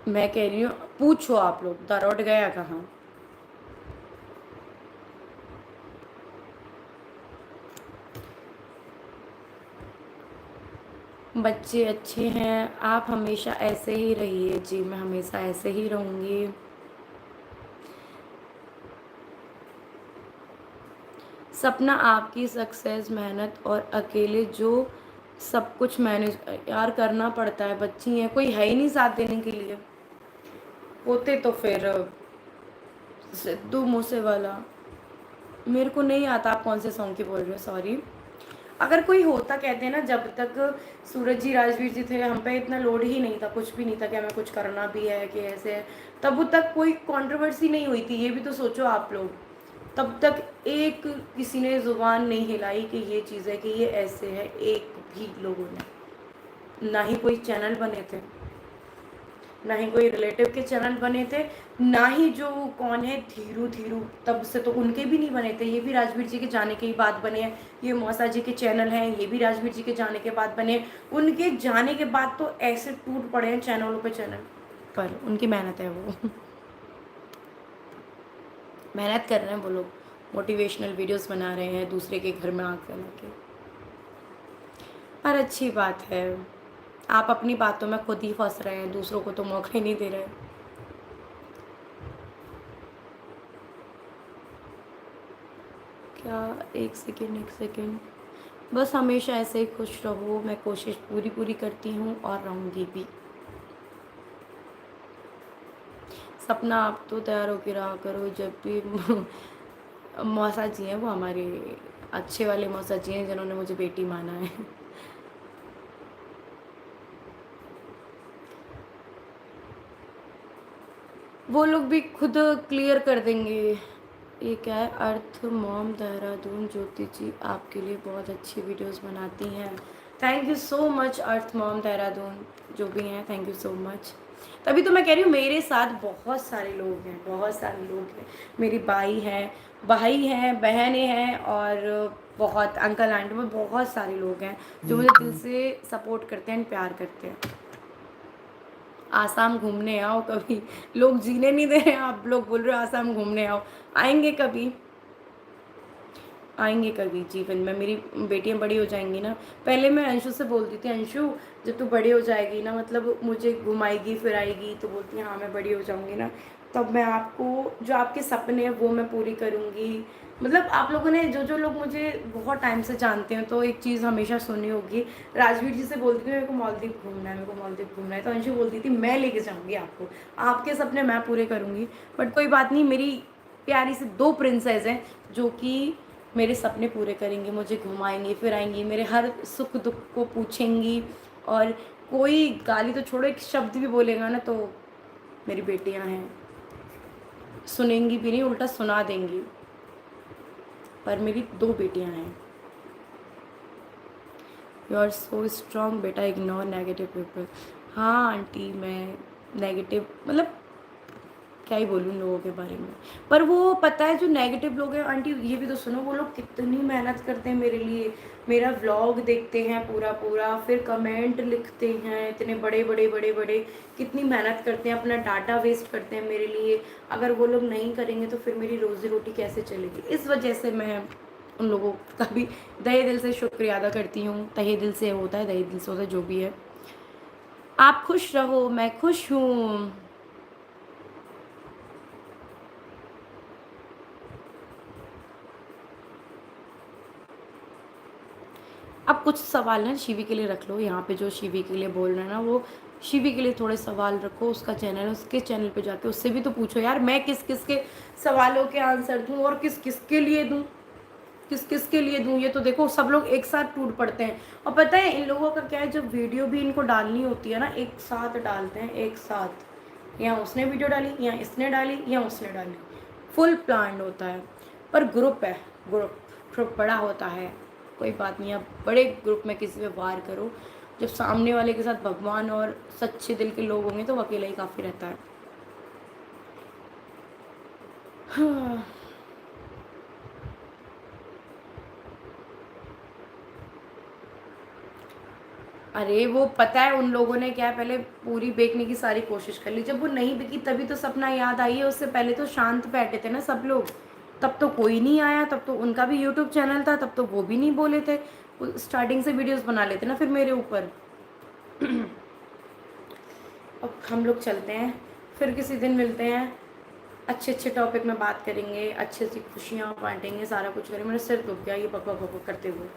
मैं कह रही हूँ, पूछो आप लोग, दरोट गया कहाँ। बच्चे अच्छे हैं, आप हमेशा ऐसे ही रहिए। जी, मैं हमेशा ऐसे ही रहूँगी। सपना आपकी सक्सेस, मेहनत और अकेले जो सब कुछ मैनेज यार करना पड़ता है। बच्ची हैं, कोई है ही नहीं साथ देने के लिए। होते तो फिर सिद्धू मूसे वाला, मेरे को नहीं आता आप कौन से सॉन्ग की बोल रहे हो, सॉरी। अगर कोई होता, कहते हैं ना, जब तक सूरज जी राजवीर जी थे, हम पे इतना लोड ही नहीं था, कुछ भी नहीं था कि हमें कुछ करना भी है कि ऐसे है, तब तक कोई कंट्रोवर्सी नहीं हुई थी। ये भी तो सोचो आप लोग, तब तक एक किसी ने जुबान नहीं हिलाई कि ये चीज़ है, कि ये ऐसे है, एक भी लोगों ने। ना ही कोई चैनल बने थे, ना ही कोई रिलेटिव के चैनल बने थे, ना ही जो कौन है धीरू धीरू, तब से तो उनके भी नहीं बने थे। ये भी राजवीर जी के जाने के ही बाद बने हैं। ये मौसा जी के चैनल हैं, ये भी राजवीर जी के जाने के बाद बने हैं। उनके जाने के बाद तो ऐसे टूट पड़े हैं चैनलों पे चैनल, पर उनकी मेहनत है वो। मेहनत कर रहे हैं वो लोग, मोटिवेशनल वीडियोस बना रहे हैं, दूसरे के घर में आग फैला के। पर अच्छी बात है, आप अपनी बातों में खुद ही फंस रहे हैं, दूसरों को तो मौका ही नहीं दे रहे। क्या, एक सेकेंड, बस हमेशा ऐसे ही खुश रहो। मैं कोशिश पूरी करती हूँ और रहूँगी भी। सपना आप तो तैयार होकर रहा करो जब भी। मौसा जी हैं वो हमारे अच्छे वाले मौसा जी हैं, जिन्होंने मुझे बेटी माना है। वो लोग भी खुद क्लियर कर देंगे। ये क्या है, अर्थ मॉम देहरादून, ज्योति जी आपके लिए बहुत अच्छी वीडियोस बनाती हैं। Thank you so much earth mom Dehradun, जो भी हैं, थैंक यू सो मच। तभी तो मैं कह रही हूँ, मेरे साथ बहुत सारे लोग हैं, बहुत सारे लोग हैं। मेरी भाई हैं, बहनें हैं, और बहुत अंकल आंटी में बहुत सारे लोग हैं जो मुझे दिल से सपोर्ट करते हैं, प्यार करते हैं। आसाम घूमने आओ कभी। लोग जीने नहीं दे रहे हैं, आप लोग बोल रहे हो आसाम घूमने आओ। आएंगे कभी, आएंगे कभी जीवन में। मेरी बेटियां बड़ी हो जाएंगी ना। पहले मैं अंशु से बोलती थी, अंशु जब तू बड़ी हो जाएगी ना, मतलब मुझे घुमाएगी फिराएगी, तो बोलती हाँ मैं बड़ी हो जाऊंगी ना, तब मैं आपको जो आपके सपने हैं वो मैं पूरी करूँगी। मतलब आप लोगों ने जो लोग मुझे बहुत टाइम से जानते हैं तो एक चीज़ हमेशा सुनी होगी, राजवीर जी से बोलती थी मेरे को मालदीव घूमना है, मेरे को मालदीव घूमना है, तो अंशु बोलती थी मैं लेके जाऊँगी आपको, आपके सपने मैं पूरे करूँगी। बट कोई बात नहीं, मेरी प्यारी सी 2 प्रिंसेस हैं जो कि मेरे सपने पूरे करेंगी, मुझे घुमाएँगी, फिराएँगी, मेरे हर सुख-दुःख को पूछेंगी, और कोई गाली तो छोड़ो, एक शब्द भी बोलेगा ना तो मेरी बेटियाँ हैं, सुनेंगी भी नहीं, उल्टा सुना देंगी। पर मेरी 2 बेटियां हैं। यू आर सो स्ट्रांग बेटा, इग्नोर नेगेटिव पीपल। हाँ आंटी, मैं नेगेटिव मतलब क्या ही बोलूँ लोगों के बारे में। पर वो पता है जो नेगेटिव लोग हैं आंटी, ये भी तो सुनो, वो लोग कितनी मेहनत करते हैं मेरे लिए, मेरा व्लॉग देखते हैं पूरा पूरा, फिर कमेंट लिखते हैं इतने बड़े बड़े बड़े बड़े, कितनी मेहनत करते हैं, अपना डाटा वेस्ट करते हैं मेरे लिए। अगर वो लोग नहीं करेंगे तो फिर मेरी रोज़ी रोटी कैसे चलेगी? इस वजह से मैं उन लोगों का भी तहे दिल से शुक्रिया अदा करती हूँ। तहे दिल से होता है, तहे दिल से होता है, जो भी है। आप खुश रहो, मैं खुश हूँ। अब कुछ सवाल ना शिवी के लिए रख लो, यहाँ पे जो शिवी के लिए बोल रहे हैं ना, वो शिवी के लिए थोड़े सवाल रखो, उसका चैनल है, उसके चैनल पे जाके उससे भी तो पूछो यार, मैं किस किस के सवालों के आंसर दूँ और किस किस के लिए दूँ, किस किस के लिए दूँ, ये तो देखो सब लोग एक साथ टूट पड़ते हैं। और पता है इन लोगों का क्या है, जब वीडियो भी इनको डालनी होती है ना, एक साथ डालते हैं, एक साथ, या उसने वीडियो डाली, या इसने डाली, या उसने डाली, फुल प्लान होता है। पर ग्रुप है, ग्रुप ग्रुप बड़ा होता है, कोई बात नहीं, आप बड़े ग्रुप में किसी पे वार करो, जब सामने वाले के साथ भगवान और सच्चे दिल के लोग होंगे तो वो अकेला ही काफ़ी रहता है। हाँ। अरे वो पता है उन लोगों ने क्या है, पहले पूरी बेचने की सारी कोशिश कर ली, जब वो नहीं बिकी तभी तो सपना याद आई है। उससे पहले तो शांत बैठे थे ना सब लोग, तब तो कोई नहीं आया, तब तो उनका भी यूट्यूब चैनल था, तब तो वो भी नहीं बोले थे, स्टार्टिंग से वीडियोस बना लेते ना फिर मेरे ऊपर। अब हम लोग चलते हैं, फिर किसी दिन मिलते हैं, अच्छे अच्छे टॉपिक में बात करेंगे, अच्छी अच्छी खुशियाँ बांटेंगे, सारा कुछ करेंगे। मेरा सिर दुख गया ये बक बक बक करते हुए।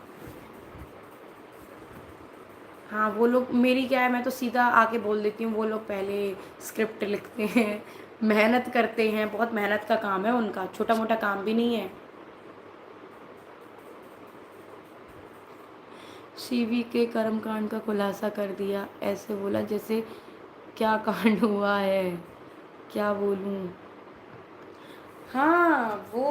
हाँ वो लोग, मेरी क्या है, मैं तो सीधा आके बोल देती हूँ, वो लोग पहले स्क्रिप्ट लिखते हैं, मेहनत करते हैं, बहुत मेहनत का काम है उनका, छोटा मोटा काम भी नहीं है। शिवी के कर्मकांड का खुलासा कर दिया, ऐसे बोला जैसे क्या कांड हुआ है, क्या बोलूँ। हाँ वो,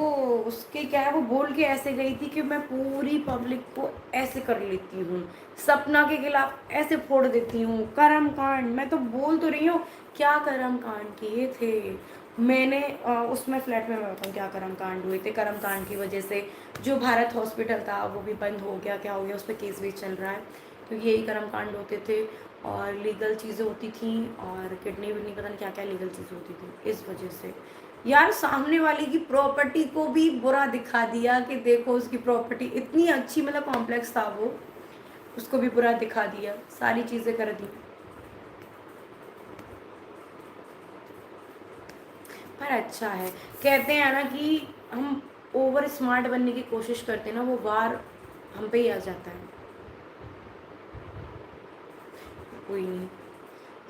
उसके क्या है, वो बोल के ऐसे गई थी कि मैं पूरी पब्लिक को ऐसे कर लेती हूँ, सपना के खिलाफ ऐसे फोड़ देती हूँ, कर्म कांड। मैं तो बोल तो रही हूँ, क्या कर्म कांड किए थे मैंने, उसमें फ्लैट में मैं बताऊँ क्या कर्म कांड हुए थे। कर्म कांड की वजह से जो भारत हॉस्पिटल था वो भी बंद हो गया, क्या हो गया, उस पर केस भी चल रहा है, क्योंकि यही कर्म कांड होते थे, और लीगल चीज़ें होती थी, और किडनी विडनी पता नहीं क्या क्या लीगल चीज़ें होती थी। इस वजह से यार सामने वाले की प्रॉपर्टी को भी बुरा दिखा दिया कि देखो उसकी प्रॉपर्टी इतनी अच्छी, मतलब कॉम्प्लेक्स था वो, उसको भी बुरा दिखा दिया, सारी चीज़ें कर दी। पर अच्छा है, कहते हैं ना कि हम ओवर स्मार्ट बनने की कोशिश करते हैं ना, वो वार हम पे ही आ जाता है। कोई नहीं,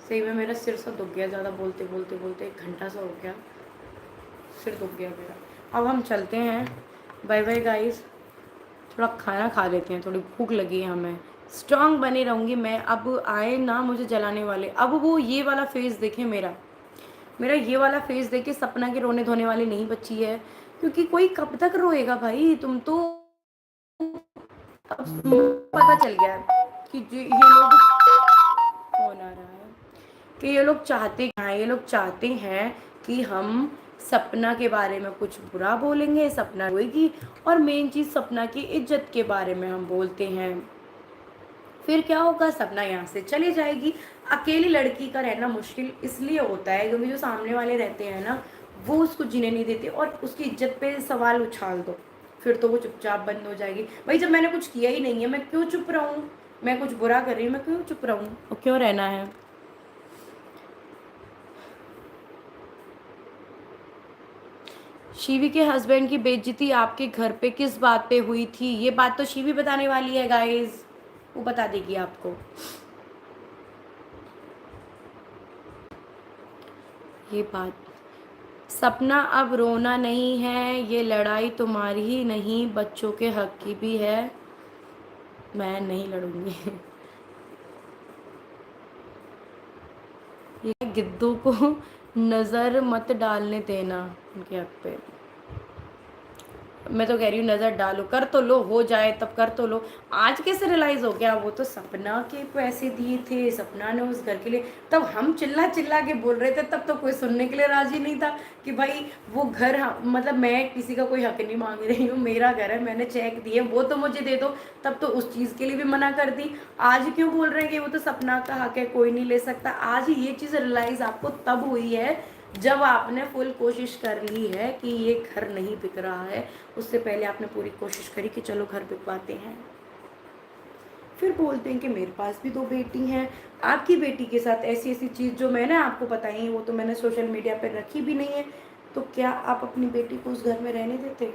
सही में मेरा सिर सा दुख गया, ज़्यादा बोलते बोलते बोलते 1 घंटा सा हो गया, सिर दुख गया मेरा। अब हम चलते हैं, बाय बाय गाइस, थोड़ा खाना खा लेते हैं, थोड़ी भूख लगी है हमें। स्ट्रांग बनी रहूँगी मैं, अब आए ना मुझे जलाने वाले। अब वो ये वाला फेस देखें मेरा, मेरा ये वाला फेस देखे सपना के रोने धोने वाली नहीं बची है, क्योंकि कोई कब तक रोएगा भाई, तुम तो अब पता चल गया कि ये लोग, फोन आ रहा है, कि ये लोग चाहते हैं, ये लोग चाहते हैं कि हम सपना के बारे में कुछ बुरा बोलेंगे, सपना रोएगी, और मेन चीज़ सपना की इज्जत के बारे में हम बोलते हैं, फिर क्या होगा, सपना यहाँ से चली जाएगी। अकेली लड़की का रहना मुश्किल इसलिए होता है क्योंकि जो सामने वाले रहते हैं ना, वो उसको जीने नहीं देते, और उसकी इज्जत पे सवाल उछाल दो, फिर तो वो चुपचाप बंद हो जाएगी। भाई जब मैंने कुछ किया ही नहीं है, मैं क्यों चुप रहूँ? मैं कुछ बुरा कर रही हूँ, मैं क्यों चुप रहूँ, और क्यों रहना है? शिवी के हस्बैंड की बेइज्जती आपके घर पे किस बात पे हुई थी? ये बात तो शिवी बताने वाली है गाइस, वो बता देगी आपको। ये बात, सपना अब रोना नहीं है, ये लड़ाई तुम्हारी ही नहीं बच्चों के हक की भी है। मैं नहीं लड़ूंगी। ये गिद्दू को नज़र मत डालने देना उनके हक पे। मैं तो कह रही हूँ नज़र डालो, कर तो लो, हो जाए तब कर तो लो। आज कैसे रियलाइज़ हो गया? वो तो सपना के पैसे दिए थे, सपना ने उस घर के लिए, तब हम चिल्ला चिल्ला के बोल रहे थे, तब तो कोई सुनने के लिए राजी नहीं था कि भाई वो घर मतलब मैं किसी का कोई हक नहीं मांग रही हूँ, मेरा घर है, मैंने चेक दिए, वो तो मुझे दे दो। तब तो उस चीज़ के लिए भी मना कर दी। आज क्यों बोल रहे हैं कि वो तो सपना का हक है, कोई नहीं ले सकता? आज ये चीज़ रियलाइज़ आपको तब हुई है जब आपने फुल कोशिश कर ली है कि ये घर नहीं बिक रहा है। उससे पहले आपने पूरी कोशिश करी कि चलो घर बिकवाते हैं। फिर बोलते हैं कि मेरे पास भी 2 बेटी हैं। आपकी बेटी के साथ ऐसी ऐसी चीज़ जो मैंने आपको बताई है वो तो मैंने सोशल मीडिया पर रखी भी नहीं है, तो क्या आप अपनी बेटी को उस घर में रहने देते?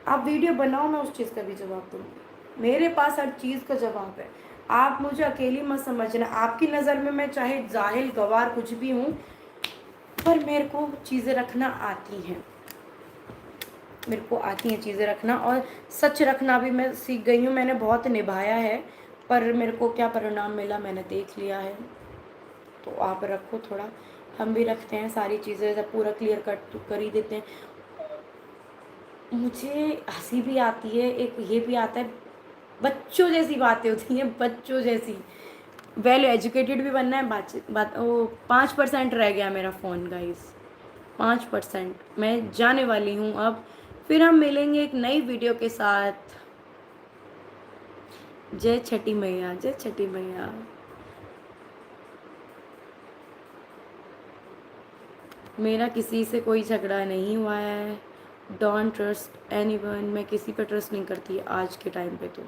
आप वीडियो बनाओ, मैं उस चीज़ का भी जवाब दूँगी। मेरे पास हर चीज़ का जवाब है। आप मुझे अकेली मत समझना। आपकी नज़र में मैं चाहे जाहिल गवार कुछ भी हूँ, पर मेरे को चीज़ें रखना आती हैं। मेरे को आती हैं चीज़ें रखना, और सच रखना भी मैं सीख गई हूँ। मैंने बहुत निभाया है, पर मेरे को क्या परिणाम मिला मैंने देख लिया है। तो आप रखो थोड़ा, हम भी रखते हैं सारी चीज़ें, सब पूरा क्लियर कट तो कर ही देते हैं। मुझे हंसी भी आती है, एक ये भी आता है, बच्चों जैसी बातें होती हैं, बच्चों जैसी। वेल एजुकेटेड भी बनना है। बात वो 5% रह गया मेरा फ़ोन गाइस, 5%। मैं जाने वाली हूँ अब। फिर हम मिलेंगे एक नई वीडियो के साथ। जय छठी मैया, जय छठी मैया। मेरा किसी से कोई झगड़ा नहीं हुआ है। Don't trust anyone. मैं किसी पर ट्रस्ट नहीं करती आज के टाइम पे। तो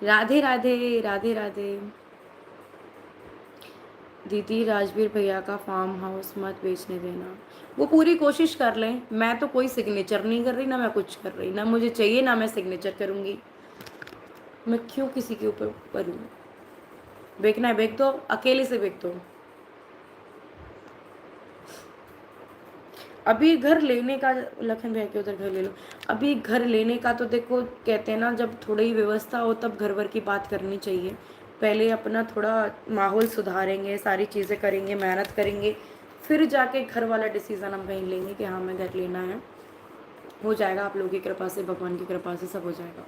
राधे राधे, राधे राधे। दीदी राजवीर भैया का फार्म हाउस मत बेचने देना। वो पूरी कोशिश कर लें। मैं तो कोई सिग्नेचर नहीं कर रही, ना मैं कुछ कर रही, ना मुझे चाहिए, ना मैं सिग्नेचर करूँगी। मैं क्यों किसी के ऊपर करूँ? बेचना है बेच दो, अकेले से बेच दो। अभी घर लेने का, लखन भैया के उधर घर ले लो। अभी घर लेने का तो देखो, कहते हैं ना जब थोड़ी व्यवस्था हो तब घर वर की बात करनी चाहिए। पहले अपना थोड़ा माहौल सुधारेंगे, सारी चीज़ें करेंगे, मेहनत करेंगे, फिर जाके घर वाला डिसीज़न हम कहीं लेंगे कि हाँ हमें घर लेना है। हो जाएगा, आप लोगों की कृपा से, भगवान की कृपा से सब हो जाएगा।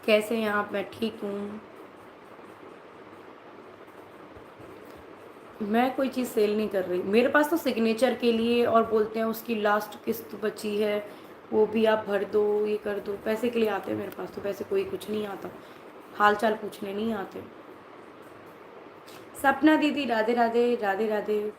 कैसे हैं आप? मैं ठीक हूँ। मैं कोई चीज़ सेल नहीं कर रही। मेरे पास तो सिग्नेचर के लिए, और बोलते हैं उसकी लास्ट किस्त बची है, वो भी आप भर दो, ये कर दो, पैसे के लिए आते हैं मेरे पास। तो पैसे कोई कुछ नहीं आता, हाल चाल पूछने नहीं आते। सपना दीदी राधे राधे, राधे राधे।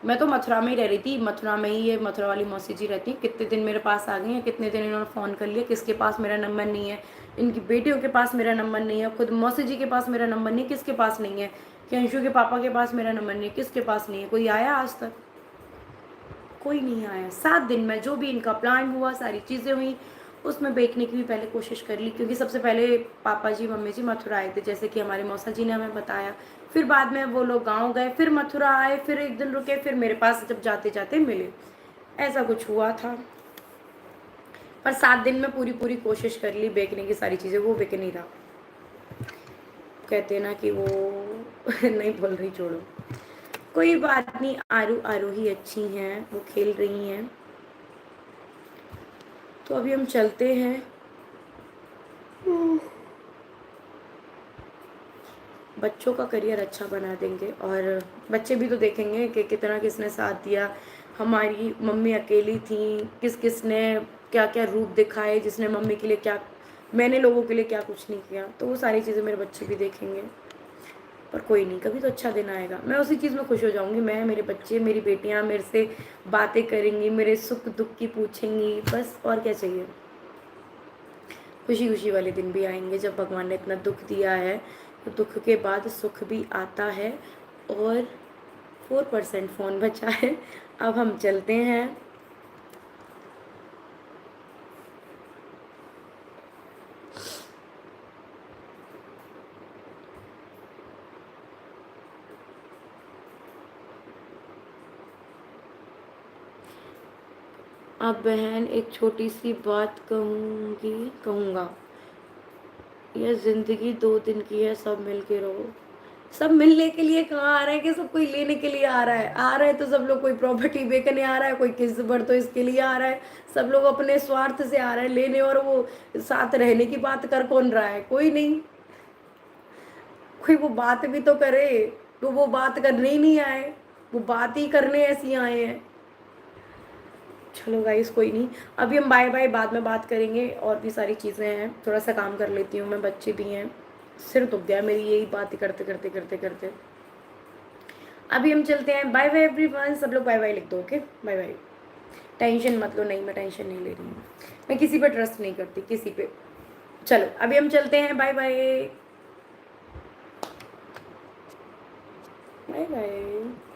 मैं तो मथुरा में ही रह रही थी। मथुरा में ही ये मथुरा वाली मौसी जी रहती हैं। कितने दिन मेरे पास आ गई हैं, कितने दिन इन्होंने फ़ोन कर लिया, किसके पास मेरा नंबर नहीं है, इनकी बेटियों के पास मेरा नंबर नहीं है, खुद मौसी जी के पास मेरा नंबर नहीं है, किसके पास नहीं है, कि अंशु के पापा के पास मेरा नंबर नहीं है, किसके पास नहीं है। कोई आया आज तक? कोई नहीं आया। 7 दिन में जो भी इनका प्लान हुआ, सारी चीज़ें हुई, उसमें बेचने की भी पहले कोशिश कर ली, क्योंकि सबसे पहले पापा जी मम्मी जी मथुरा आए थे, जैसे कि हमारी मौसा जी ने हमें बताया। फिर बाद में वो लोग गांव गए, फिर मथुरा आए, फिर एक दिन रुके, फिर मेरे पास जब जाते जाते मिले। ऐसा कुछ हुआ था। पर 7 दिन में पूरी पूरी कोशिश कर ली बेचने की सारी चीज़ें, वो बिक नहीं रहा। कहते ना कि वो नहीं बोल रही, छोड़ो, कोई बात नहीं। आरू आरू ही अच्छी हैं, वो खेल रही हैं। तो अभी हम चलते हैं। बच्चों का करियर अच्छा बना देंगे, और बच्चे भी तो देखेंगे कि कितना किसने साथ दिया। हमारी मम्मी अकेली थी, किस किस ने क्या क्या रूप दिखाए, जिसने मम्मी के लिए क्या, मैंने लोगों के लिए क्या कुछ नहीं किया। तो वो सारी चीज़ें मेरे बच्चे भी देखेंगे। पर कोई नहीं, कभी तो अच्छा दिन आएगा, मैं उसी चीज़ में खुश हो जाऊँगी। मैं, मेरे बच्चे, मेरी बेटियाँ मेरे से बातें करेंगी, मेरे सुख दुख की पूछेंगी, बस और क्या चाहिए। खुशी खुशी वाले दिन भी आएंगे जब भगवान ने इतना दुख दिया है, दुख के बाद सुख भी आता है और 4% फ़ोन बचा है। अब हम चलते हैं। अब बहन एक छोटी सी बात कहूँगा, यह ज़िंदगी 2 दिन की है, सब मिल के रहो। सब मिलने के लिए कहाँ आ रहा है कि सब कोई लेने के लिए आ रहा है? आ रहा है तो सब लोग, कोई प्रॉपर्टी बेचने आ रहा है, कोई किस्त भर तो इसके लिए आ रहा है। सब लोग अपने स्वार्थ से आ रहे हैं लेने, और वो साथ रहने की बात कर कौन रहा है? कोई नहीं। कोई वो बात भी तो करे। तो वो बात करने ही नहीं आए, वो बात ही करने ऐसी आए हैं। चलो गाइस, कोई नहीं, अभी हम बाय बाय बाद में बात करेंगे। और भी सारी चीज़ें हैं, थोड़ा सा काम कर लेती हूँ मैं, बच्चे भी हैं, सिर दुख गया मेरी यही बात करते करते करते करते। अभी हम चलते हैं। बाय बाय एवरीवन, सब लोग बाय बाय लिख दो। Okay, bye bye. टेंशन मत लो। नहीं, मैं टेंशन नहीं ले रही हूँ, मैं किसी पे ट्रस्ट नहीं करती, किसी पे। चलो अभी हम चलते हैं। Bye bye, bye bye.